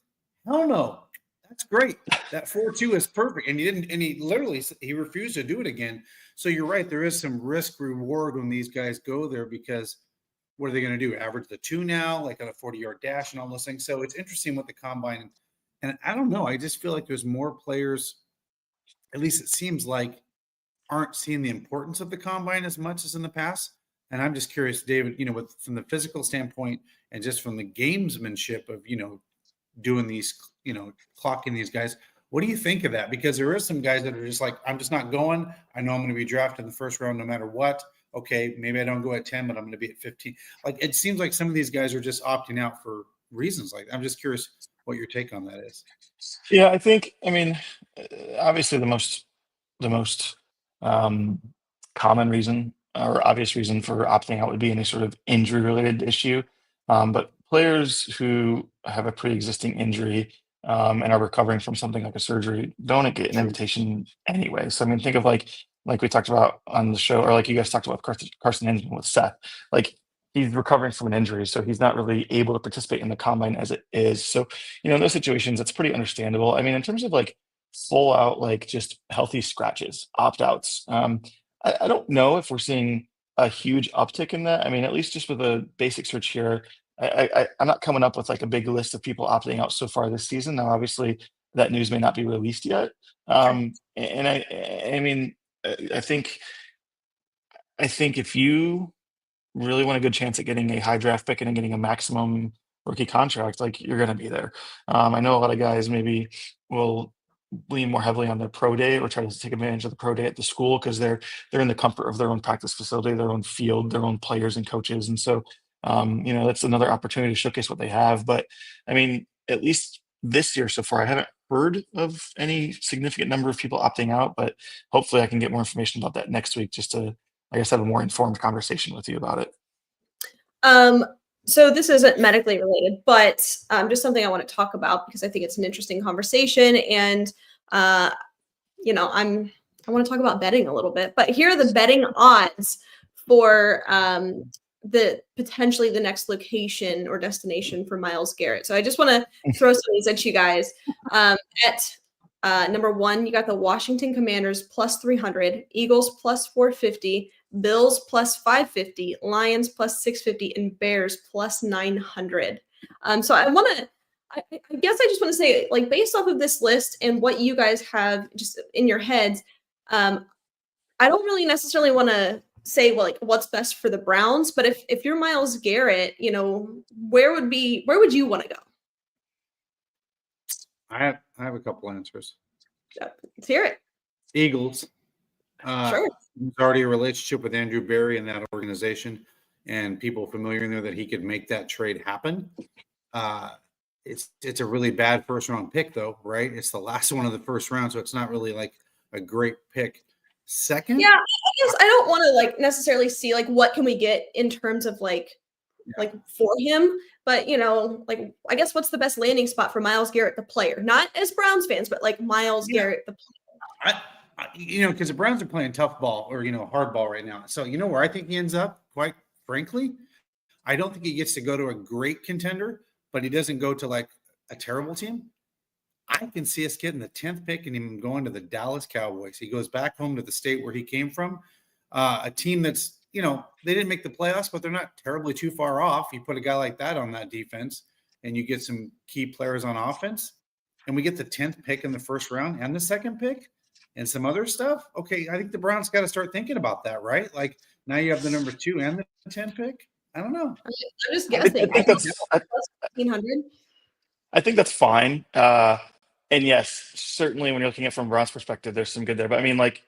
"Hell no, that's great. That 4.2 is perfect." And he refused to do it again. So you're right. There is some risk reward when these guys go there, because what are they going to do? Average the 2 now, like on a 40-yard dash and all those things. So it's interesting with the combine. And I don't know. I just feel like there's more players, at least it seems like, aren't seeing the importance of the combine as much as in the past. And I'm just curious, David, from the physical standpoint and just from the gamesmanship of, doing these, clocking these guys, what do you think of that? Because there is some guys that are just like, I'm just not going. I know I'm going to be drafted in the first round no matter what. Okay, maybe I don't go at 10, but I'm going to be at 15. Like, it seems like some of these guys are just opting out for reasons like that. I'm just curious what your take on that is. Yeah, obviously the most common reason or obvious reason for opting out would be any sort of injury related issue. But players who have a pre-existing injury and are recovering from something like a surgery don't get an invitation anyway. So, I mean, think of like we talked about on the show, or like you guys talked about Carson Hinzman with Seth. Like, he's recovering from an injury, so he's not really able to participate in the combine as it is. So, in those situations, that's pretty understandable. I mean, in terms of like full out, like just healthy scratches, opt outs, I don't know if we're seeing a huge uptick in that. I mean, at least just with a basic search here, I'm not coming up with like a big list of people opting out so far this season. Now, obviously, that news may not be released yet. And I mean, I think if you really want a good chance at getting a high draft pick and getting a maximum rookie contract, like, you're going to be there. I know a lot of guys maybe will lean more heavily on their pro day or try to take advantage of the pro day at the school because they're in the comfort of their own practice facility, their own field, their own players and coaches. And so, that's another opportunity to showcase what they have. But I mean, at least this year so far, I haven't heard of any significant number of people opting out, but hopefully I can get more information about that next week, just to, I guess, have a more informed conversation with you about it. So this isn't medically related, but just something I want to talk about because I think it's an interesting conversation. And, I want to talk about betting a little bit, but here are the betting odds for potentially the next location or destination for Myles Garrett. So I just want to throw some of these at you guys. At number 1, you got the Washington Commanders plus 300, Eagles plus 450, Bills plus 550, Lions plus 650, and Bears plus 900. So I guess I just want to say, like, based off of this list and what you guys have just in your heads, I don't really necessarily want to say, well, like, what's best for the Browns, but if you're Myles Garrett, where would you want to go? I have a couple answers. Let's hear it. Eagles. Sure. There's already a relationship with Andrew Berry in that organization, and people familiar in there that he could make that trade happen. It's a really bad first round pick, though, right? It's the last one of the first round, so it's not really like a great pick. Second, yeah, I guess I don't want to like necessarily see like what can we get in terms of like like for him. But, like, I guess what's the best landing spot for Myles Garrett, the player? Not as Browns fans, but like Myles Garrett, the player. Because the Browns are playing tough ball or, hard ball right now. So, where I think he ends up, quite frankly, I don't think he gets to go to a great contender, but he doesn't go to like a terrible team. I can see us getting the 10th pick and him going to the Dallas Cowboys. He goes back home to the state where he came from, a team that's, they didn't make the playoffs, but they're not terribly too far off. You put a guy like that on that defense and you get some key players on offense, and we get the 10th pick in the first round and the second pick and some other stuff. Okay, I think the Browns got to start thinking about that, right? Like now you have the number 2 and the 10th pick. I don't know. I'm just guessing. I think that's fine. And yes, certainly when you're looking at it from Browns perspective, there's some good there. But I mean, like,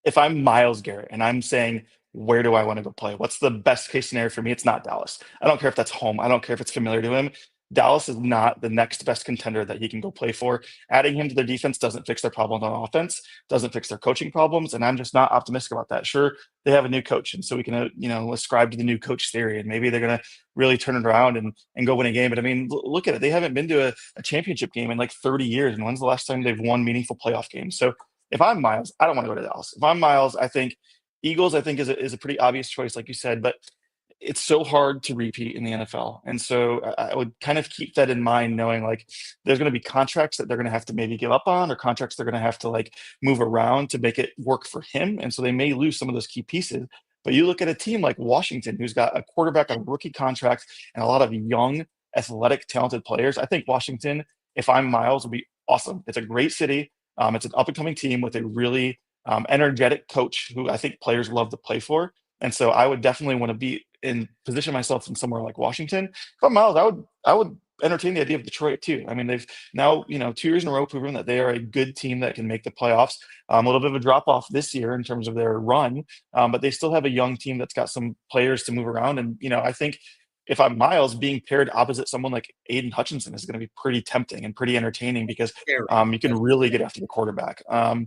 if I'm Myles Garrett and I'm saying, where do I want to go play? What's the best case scenario for me? It's not Dallas. I don't care if that's home. I don't care if it's familiar to him. Dallas is not the next best contender that he can go play for. Adding him to their defense doesn't fix their problems on offense, doesn't fix their coaching problems, and I'm just not optimistic about that. Sure, they have a new coach, and so we can ascribe to the new coach theory, and maybe they're going to really turn it around and go win a game. But I mean, look at it. They haven't been to a championship game in like 30 years, and when's the last time they've won meaningful playoff games? So if I'm Myles, I don't want to go to Dallas. If I'm Myles, I think Eagles, is a pretty obvious choice, like you said, but it's so hard to repeat in the NFL. And so I would kind of keep that in mind, knowing like there's going to be contracts that they're going to have to maybe give up on, or contracts they're going to have to like move around to make it work for him. And so they may lose some of those key pieces. But you look at a team like Washington, who's got a quarterback on a rookie contract and a lot of young, athletic, talented players. I think Washington, if I'm Myles, would be awesome. It's a great city. It's an up-and-coming team with a really energetic coach who I think players love to play for. And so I would definitely want to be in position myself in somewhere like Washington. If I'm Myles, I would entertain the idea of Detroit too. I mean, they've now, 2 years in a row proven that they are a good team that can make the playoffs. A little bit of a drop off this year in terms of their run, but they still have a young team that's got some players to move around. And, I think if I'm Myles, being paired opposite someone like Aiden Hutchinson is going to be pretty tempting and pretty entertaining because you can really get after the quarterback. I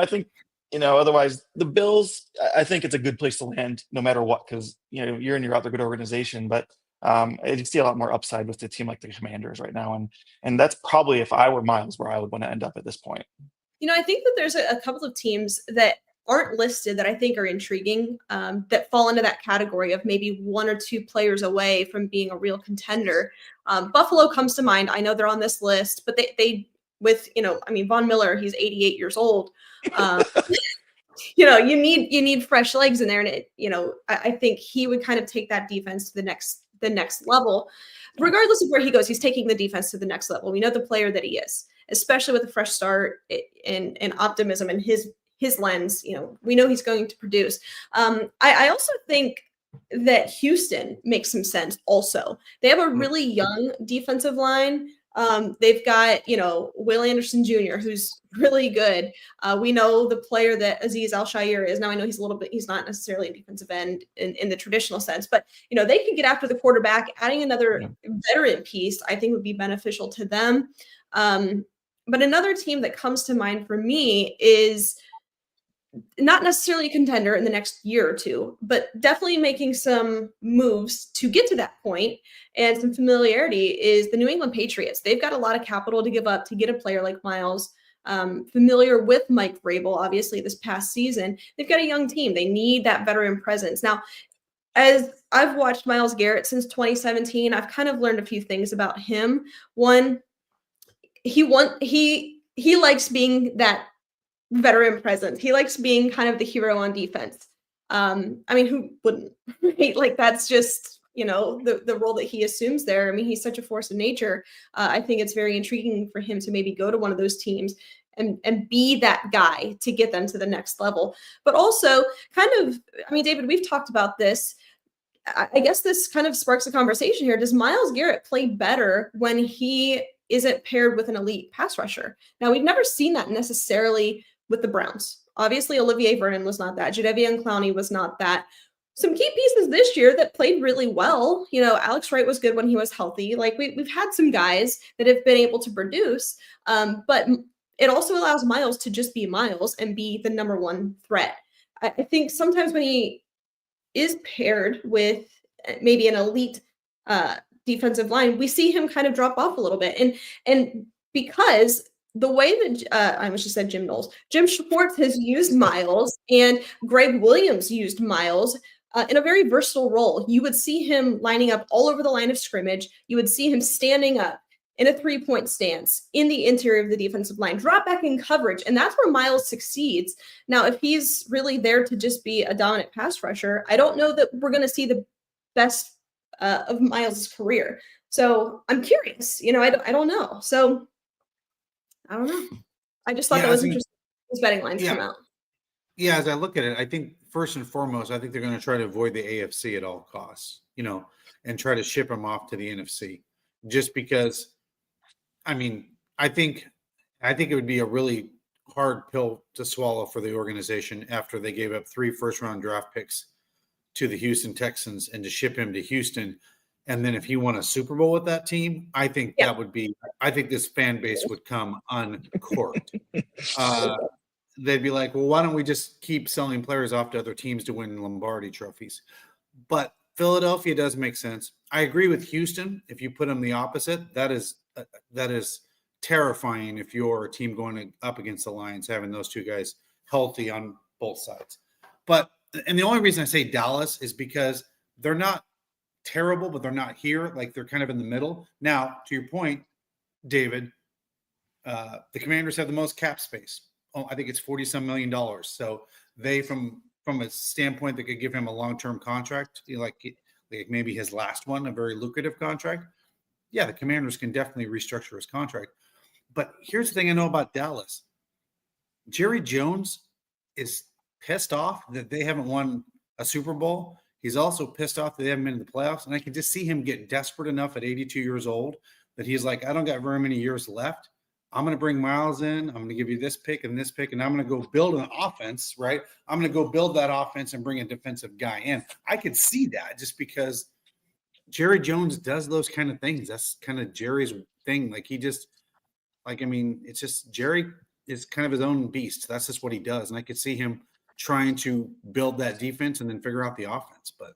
think, otherwise the Bills, I think it's a good place to land no matter what, because, you're in your other good organization, but I just see a lot more upside with a team like the Commanders right now. And that's probably, if I were Myles, where I would want to end up at this point. I think that there's a couple of teams that aren't listed that I think are intriguing, that fall into that category of maybe 1 or 2 players away from being a real contender. Buffalo comes to mind. I know they're on this list, but they with, Von Miller, he's 88 years old. You need fresh legs in there. And I think he would kind of take that defense to the next level. Regardless of where he goes, he's taking the defense to the next level. We know the player that he is, especially with a fresh start and optimism and his lens. We know he's going to produce. I also think that Houston makes some sense also. They have a really young defensive line. They've got, Will Anderson Jr., who's really good. We know the player that Azeez Al-Shaair is. Now I know he's not necessarily a defensive end in the traditional sense, but, they can get after the quarterback. Adding another veteran piece, I think, would be beneficial to them. But another team that comes to mind for me is not necessarily a contender in the next year or two, but definitely making some moves to get to that point and some familiarity is the New England Patriots. They've got a lot of capital to give up to get a player like Myles, familiar with Mike Vrabel, obviously, this past season. They've got a young team. They need that veteran presence. Now, as I've watched Myles Garrett since 2017, I've kind of learned a few things about him. One, he likes being that veteran presence. He likes being kind of the hero on defense. Who wouldn't? Right? Like, that's just, the role that he assumes there. I mean, he's such a force of nature. I think it's very intriguing for him to maybe go to one of those teams and be that guy to get them to the next level. But also David, we've talked about this. I guess this kind of sparks a conversation here. Does Myles Garrett play better when he isn't paired with an elite pass rusher? Now, we've never seen that necessarily with the Browns. Obviously, Olivier Vernon was not that. Jadeveon Clowney was not that. Some key pieces this year that played really well. Alex Wright was good when he was healthy. Like, we've had some guys that have been able to produce, but it also allows Myles to just be Myles and be the number one threat. I think sometimes when he is paired with maybe an elite defensive line, we see him kind of drop off a little bit. And because the way that I almost just said Jim Knowles, Jim Schwartz has used Miles and Greg Williams used Miles in a very versatile role. You would see him lining up all over the line of scrimmage. You would see him standing up in a three-point stance in the interior of the defensive line, drop back in coverage, and that's where Miles succeeds. Now, if he's really there to just be a dominant pass rusher, I don't know that we're going to see the best of Miles' career. So I'm curious. I don't know. So I don't know. I just thought that was interesting. These betting lines come out. Yeah, as I look at it, I think first and foremost, I think they're going to try to avoid the AFC at all costs, and try to ship them off to the NFC, just because. I mean, I think it would be a really hard pill to swallow for the organization after they gave up 3 first-round draft picks to the Houston Texans and to ship him to Houston. And then if he won a Super Bowl with that team, I think that would be – I think this fan base would come uncorked. They'd be like, well, why don't we just keep selling players off to other teams to win Lombardi trophies? But Philadelphia does make sense. I agree with Houston. If you put them the opposite, that is terrifying if you're a team going up against the Lions, having those two guys healthy on both sides. And the only reason I say Dallas is because they're not terrible, but they're not here. Like, they're kind of in the middle. Now, to your point, David, the Commanders have the most cap space. I think it's $40-some million. So they, from a standpoint that could give him a long-term contract, like maybe his last one, a very lucrative contract. Yeah, the Commanders can definitely restructure his contract. But here's the thing I know about Dallas. Jerry Jones is pissed off that they haven't won a Super Bowl. He's also pissed off that they haven't been in the playoffs. And I can just see him get desperate enough at 82 years old that he's like, I don't got very many years left. I'm going to bring Miles in. I'm going to give you this pick, and I'm going to go build an offense, right? I'm going to go build that offense and bring a defensive guy in. I could see that just because Jerry Jones does those kind of things. That's kind of Jerry's thing. Like, it's just Jerry is kind of his own beast. That's just what he does. And I could see him trying to build that defense and then figure out the offense. But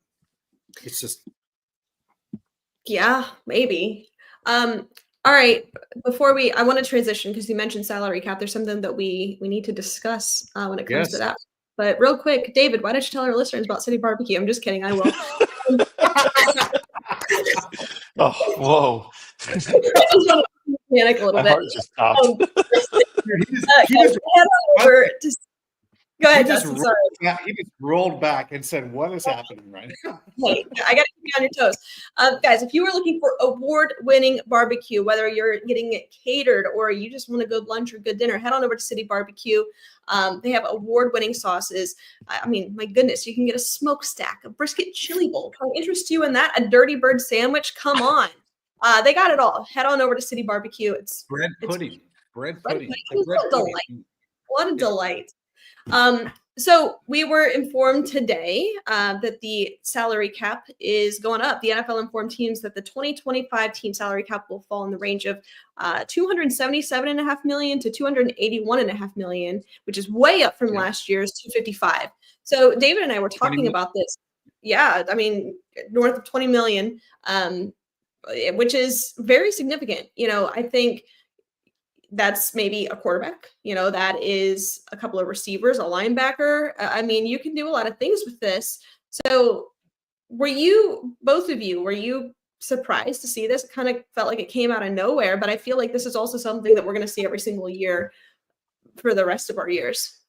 it's just. Yeah, maybe. All right. I want to transition because you mentioned salary cap. There's something that we need to discuss when it comes to that. But real quick, David, why don't you tell our listeners about City Barbecue? I'm just kidding. I will. Oh, whoa. Panic a little My bit. heart just stopped. Go ahead, Dustin. Sorry. He just rolled back and said, what is happening right now? Hey, I got to keep you on your toes. Guys, if you are looking for award-winning barbecue, whether you're getting it catered or you just want a good lunch or good dinner, head on over to City Barbecue. They have award-winning sauces. I mean, my goodness, you can get a smokestack, a brisket chili bowl. Can I interest you in that? A Dirty Bird sandwich? Come on. They got it all. Head on over to City Barbecue. It's bread pudding. Bread pudding. What a delight. So we were informed today that the salary cap is going up. The NFL informed teams that the 2025 team salary cap will fall in the range of $277.5 million to $281.5 million, which is way up from last year's $255. So David and I were talking about this. Yeah, I mean, north of $20 million, which is very significant. I think that's maybe a quarterback, that is a couple of receivers, a linebacker. I mean, you can do a lot of things with this. So both of you, were you surprised to see this? It kind of felt like it came out of nowhere, but I feel like this is also something that we're going to see every single year for the rest of our years.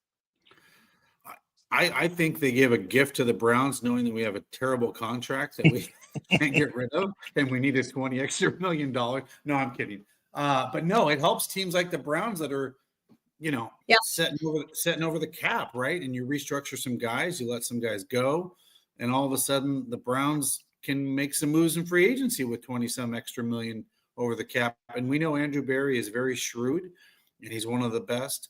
I think they gave a gift to the Browns, knowing that we have a terrible contract that we can't get rid of, and we need a $20 extra million. No, I'm kidding. But no, it helps teams like the Browns that are, setting over the cap, right? And you restructure some guys, you let some guys go, and all of a sudden the Browns can make some moves in free agency with 20-some extra million over the cap. And we know Andrew Berry is very shrewd, and he's one of the best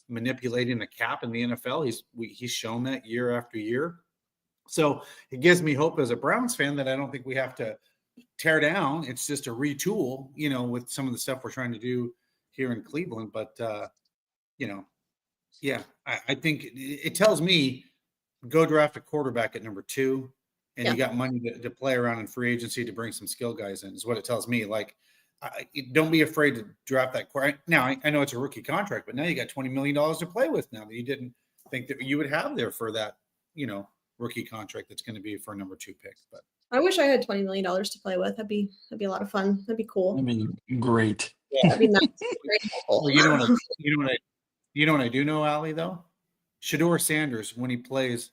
manipulating the cap in the NFL. He's shown that year after year. So it gives me hope as a Browns fan that I don't think we have to tear down. It's just a retool, with some of the stuff we're trying to do here in Cleveland. But, I think it tells me go draft a quarterback at number 2 and you got money to play around in free agency to bring some skill guys in, is what it tells me. Like, don't be afraid to draft that. Now, I know it's a rookie contract, but now you got $20 million to play with now that you didn't think that you would have there for that, rookie contract that's going to be for a number 2 pick. But I wish I had $20 million to play with. That'd be a lot of fun. That'd be cool. I mean, great. Yeah, that'd be nice. Very helpful. Well, you know what I do know, Allie, though? Shador Sanders, when he plays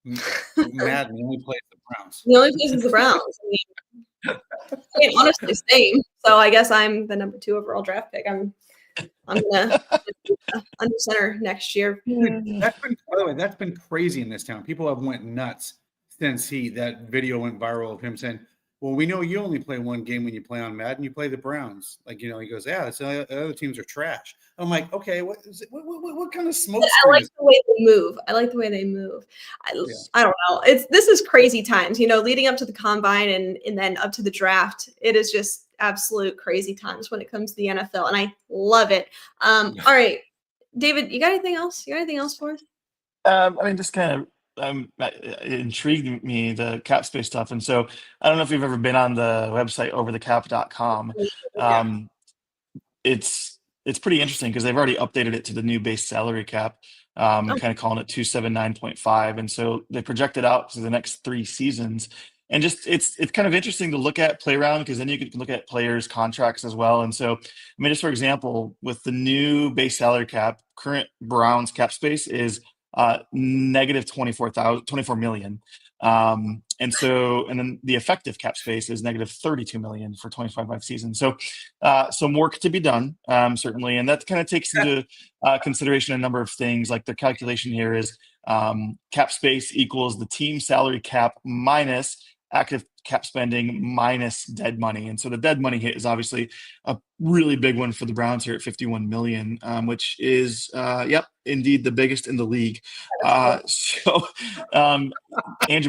Madden, he only plays the Browns. The only plays is the Browns. I mean, honestly, same. So I guess I'm the number 2 overall draft pick. I'm gonna under center next year. That's been crazy in this town. People have went nuts since that video went viral of him saying, "Well, we know you only play one game when you play on Madden. You play the Browns." Like, he goes, "Yeah, the other teams are trash." I'm like, okay, what is it? What kind of smoke? I like the way they move. I don't know. This is crazy times, leading up to the combine and then up to the draft. It is just absolute crazy times when it comes to the NFL, and I love it. All right, David, you got anything else? For us? I mean, just kind of it intrigued me, the cap space stuff. And so I don't know if you've ever been on the website overthecap.com. It's pretty interesting because they've already updated it to the new base salary cap, kind of calling it 279.5. And so they project it out to the next 3 seasons. And just it's kind of interesting to look at, play around, because then you can look at players' contracts as well. And so, I mean, just for example, with the new base salary cap, current Browns cap space is negative 24 million. And then the effective cap space is negative 32 million for 2025 season. So some work to be done, certainly. And that kind of takes into consideration a number of things. Like the calculation here is cap space equals the team salary cap minus active cap spending minus dead money. And so the dead money hit is obviously a really big one for the Browns here at 51 million, which is, indeed the biggest in the league. Andrew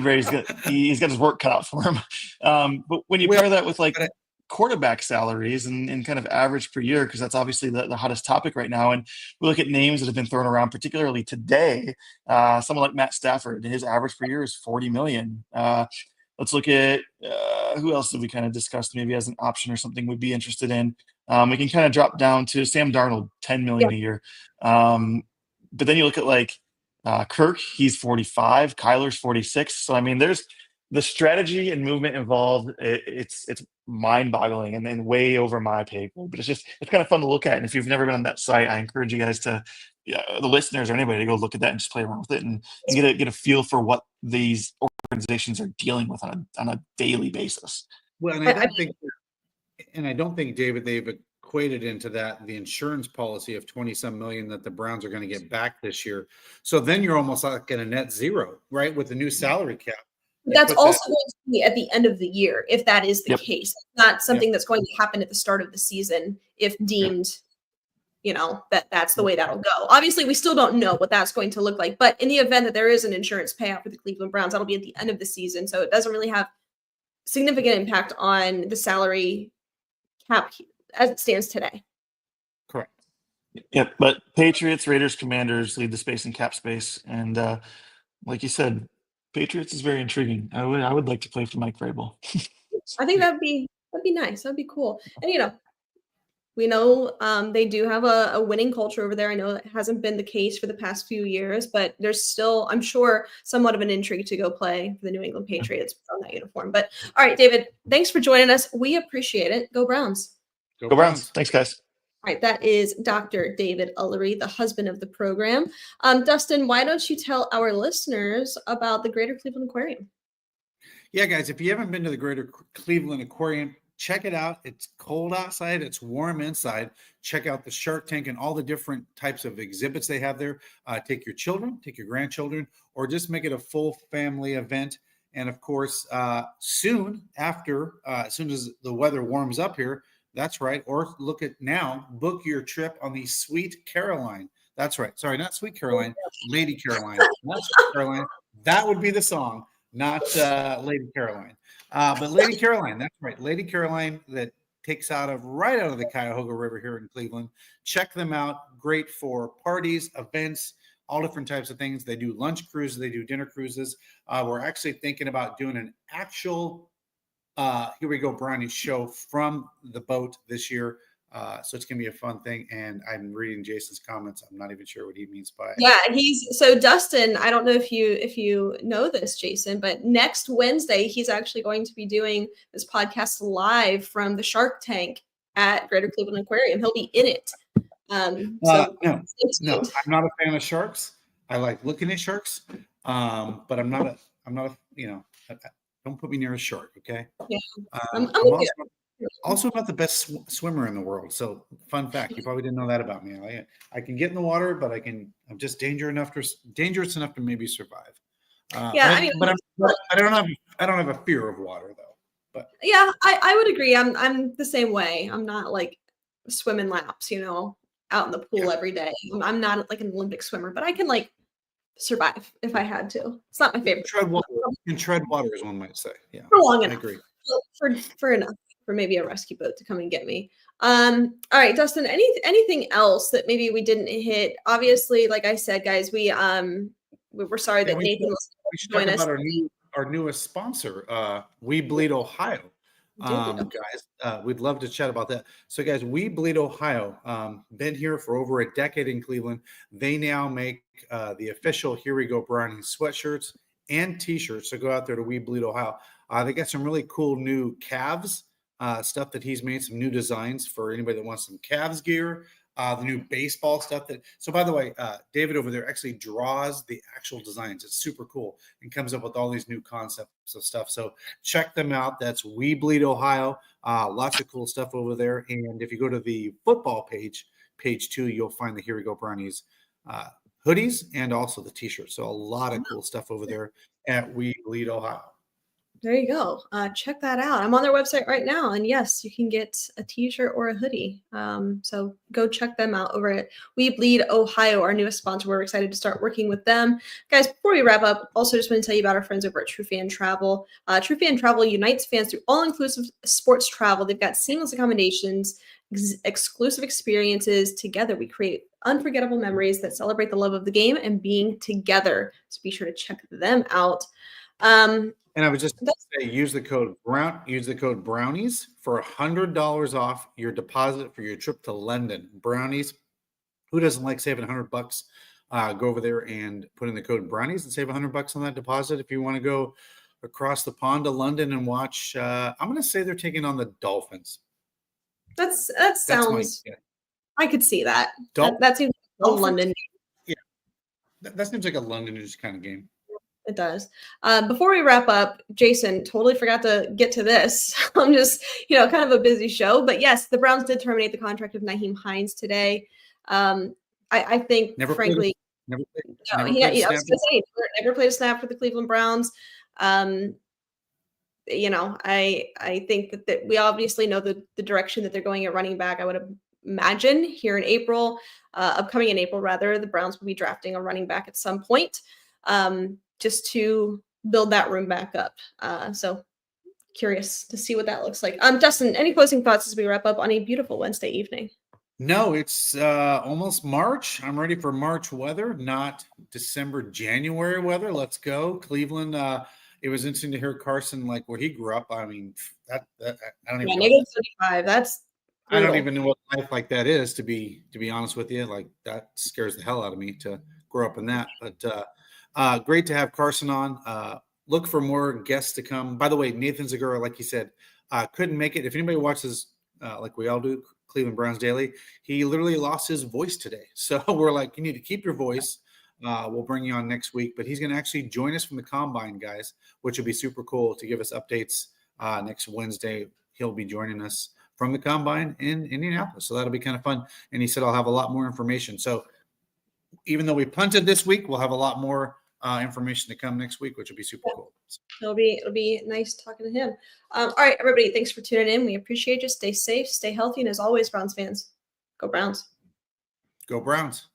Berry's he's got his work cut out for him. But when you pair that with like quarterback salaries and kind of average per year, because that's obviously the hottest topic right now. And we look at names that have been thrown around, particularly today, someone like Matt Stafford, his average per year is 40 million. Let's look at who else have we kind of discussed maybe as an option or something we'd be interested in. We can kind of drop down to Sam Darnold, 10 million a year. But then you look at like Kirk, he's 45, Kyler's 46. So, I mean, there's the strategy and movement involved. It's mind-boggling and then way over my pay grade. But it's kind of fun to look at. And if you've never been on that site, I encourage you guys to, the listeners or anybody, to go look at that and just play around with it and get a feel for what these organizations are dealing with on a daily basis. Well, and I don't think, David, they've equated into that the insurance policy of 20-some million that the Browns are going to get back this year. So then you're almost like at a net zero, right, with the new salary cap. That's also going to be at the end of the year, if that is the case. It's not something that's going to happen at the start of the season if deemed, that's the way that'll go. Obviously, we still don't know what that's going to look like. But in the event that there is an insurance payout for the Cleveland Browns, that'll be at the end of the season. So it doesn't really have significant impact on the salary cap as it stands today. Correct. Yep. But Patriots, Raiders, Commanders lead the space and cap space. And like you said, Patriots is very intriguing. I would like to play for Mike Vrabel. I think that'd be nice. That'd be cool. And we know they do have a winning culture over there. I know it hasn't been the case for the past few years, but there's still, I'm sure, somewhat of an intrigue to go play for the New England Patriots on that uniform. But all right, David, thanks for joining us. We appreciate it. Go Browns. Go Browns. Thanks, guys. All right, that is Dr. David Ullery, the husband of the program. Dustin, why don't you tell our listeners about the Greater Cleveland Aquarium? Yeah, guys, if you haven't been to the Greater Cleveland Aquarium, check it out. It's cold outside. It's warm inside. Check out the Shark Tank and all the different types of exhibits they have there. Take your children, take your grandchildren, or just make it a full family event. And of course, soon after, as soon as the weather warms up here, that's right. Or look at now, book your trip on the Sweet Caroline. That's right. Sorry, not Sweet Caroline, Lady Caroline. Not Sweet Caroline. That would be the song, not Lady Caroline. But Lady Caroline, that's right. Lady Caroline that takes right out of the Cuyahoga River here in Cleveland. Check them out. Great for parties, events, all different types of things. They do lunch cruises, they do dinner cruises. We're actually thinking about doing an actual Here We Go Brownies show from the boat this year. So it's gonna be a fun thing. And I'm reading Jason's comments. I'm not even sure what he means by so Dustin, I don't know if you know this, Jason, but next Wednesday he's actually going to be doing this podcast live from the Shark Tank at Greater Cleveland Aquarium. He'll be in it. No, I'm not a fan of sharks. I like looking at sharks, but I'm not a don't put me near a shark, okay? Yeah, I'm also not the best swimmer in the world. So, fun fact, you probably didn't know that about me. I can get in the water, but I'm just dangerous enough to maybe survive. But I don't have a fear of water though. But yeah, I would agree. I'm the same way. I'm not like swimming laps, out in the pool every day. I'm not like an Olympic swimmer, but I can like survive if I had to. It's not my favorite. Tread water, as one might say. Yeah, for long enough. I agree. For enough for maybe a rescue boat to come and get me. All right, Dustin. Anything else that maybe we didn't hit? Obviously, like I said, guys, we're sorry that Nathan was join us. About our newest sponsor, We Bleed Ohio. Guys, we'd love to chat about that. So guys, We Bleed Ohio, been here for over a decade in Cleveland. They now make the official Here We Go Brownies sweatshirts and t-shirts. So go out there to We Bleed Ohio. They got some really cool new calves stuff that he's made, some new designs for anybody that wants some calves gear. The new baseball stuff so by the way, David over there actually draws the actual designs. It's super cool and comes up with all these new concepts of stuff. So check them out. That's We Bleed Ohio. Lots of cool stuff over there. And if you go to the football page 2, you'll find the Here We Go Brownies hoodies and also the t-shirts. So a lot of cool stuff over there at We Bleed Ohio. There you go. Check that out. I'm on their website right now. And yes, you can get a t-shirt or a hoodie. So go check them out over at We Bleed Ohio, our newest sponsor. We're excited to start working with them. Guys, before we wrap up, also just want to tell you about our friends over at True Fan Travel. True Fan Travel unites fans through all-inclusive sports travel. They've got seamless accommodations, exclusive experiences. Together, we create unforgettable memories that celebrate the love of the game and being together. So be sure to check them out. And I was just going to say, use the code Brownies for $100 off your deposit for your trip to London. Brownies. Who doesn't like saving $100? Go over there and put in the code Brownies and save $100 on that deposit. If you want to go across the pond to London and watch, I'm going to say they're taking on the Dolphins. That sounds. I could see that. That seems like a London. Yeah, that seems like a Londoners kind of game. It does. Before we wrap up, Jason, totally forgot to get to this. I'm just, kind of a busy show. But yes, the Browns did terminate the contract of Nyheim Hines today. I think, never played a snap for the Cleveland Browns. I think that we obviously know the direction that they're going at running back. I would imagine here in April, upcoming in April, rather, the Browns will be drafting a running back at some point. Just to build that room back up. So curious to see what that looks like. Dustin, any closing thoughts as we wrap up on a beautiful Wednesday evening? No, it's almost March. I'm ready for March weather, not December, January weather. Let's go. Cleveland, it was interesting to hear Carson, like where he grew up. I mean, I don't even know. -35. That's brutal. I don't even know what life like that is, to be honest with you. Like that scares the hell out of me to grow up in that. But great to have Carson on. Look for more guests to come. By the way, Nathan Zagura, like you said, couldn't make it. If anybody watches, like we all do, Cleveland Browns Daily, he literally lost his voice today. So we're like, you need to keep your voice. We'll bring you on next week. But he's going to actually join us from the Combine, guys, which would be super cool to give us updates next Wednesday. He'll be joining us from the Combine in Indianapolis. So that'll be kind of fun. And he said, I'll have a lot more information. So even though we punted this week, we'll have a lot more information to come next week, which will be super cool. It'll be nice talking to him. All right, everybody, thanks for tuning in. We appreciate you. Stay safe, stay healthy, and as always, Browns fans, go Browns. Go Browns.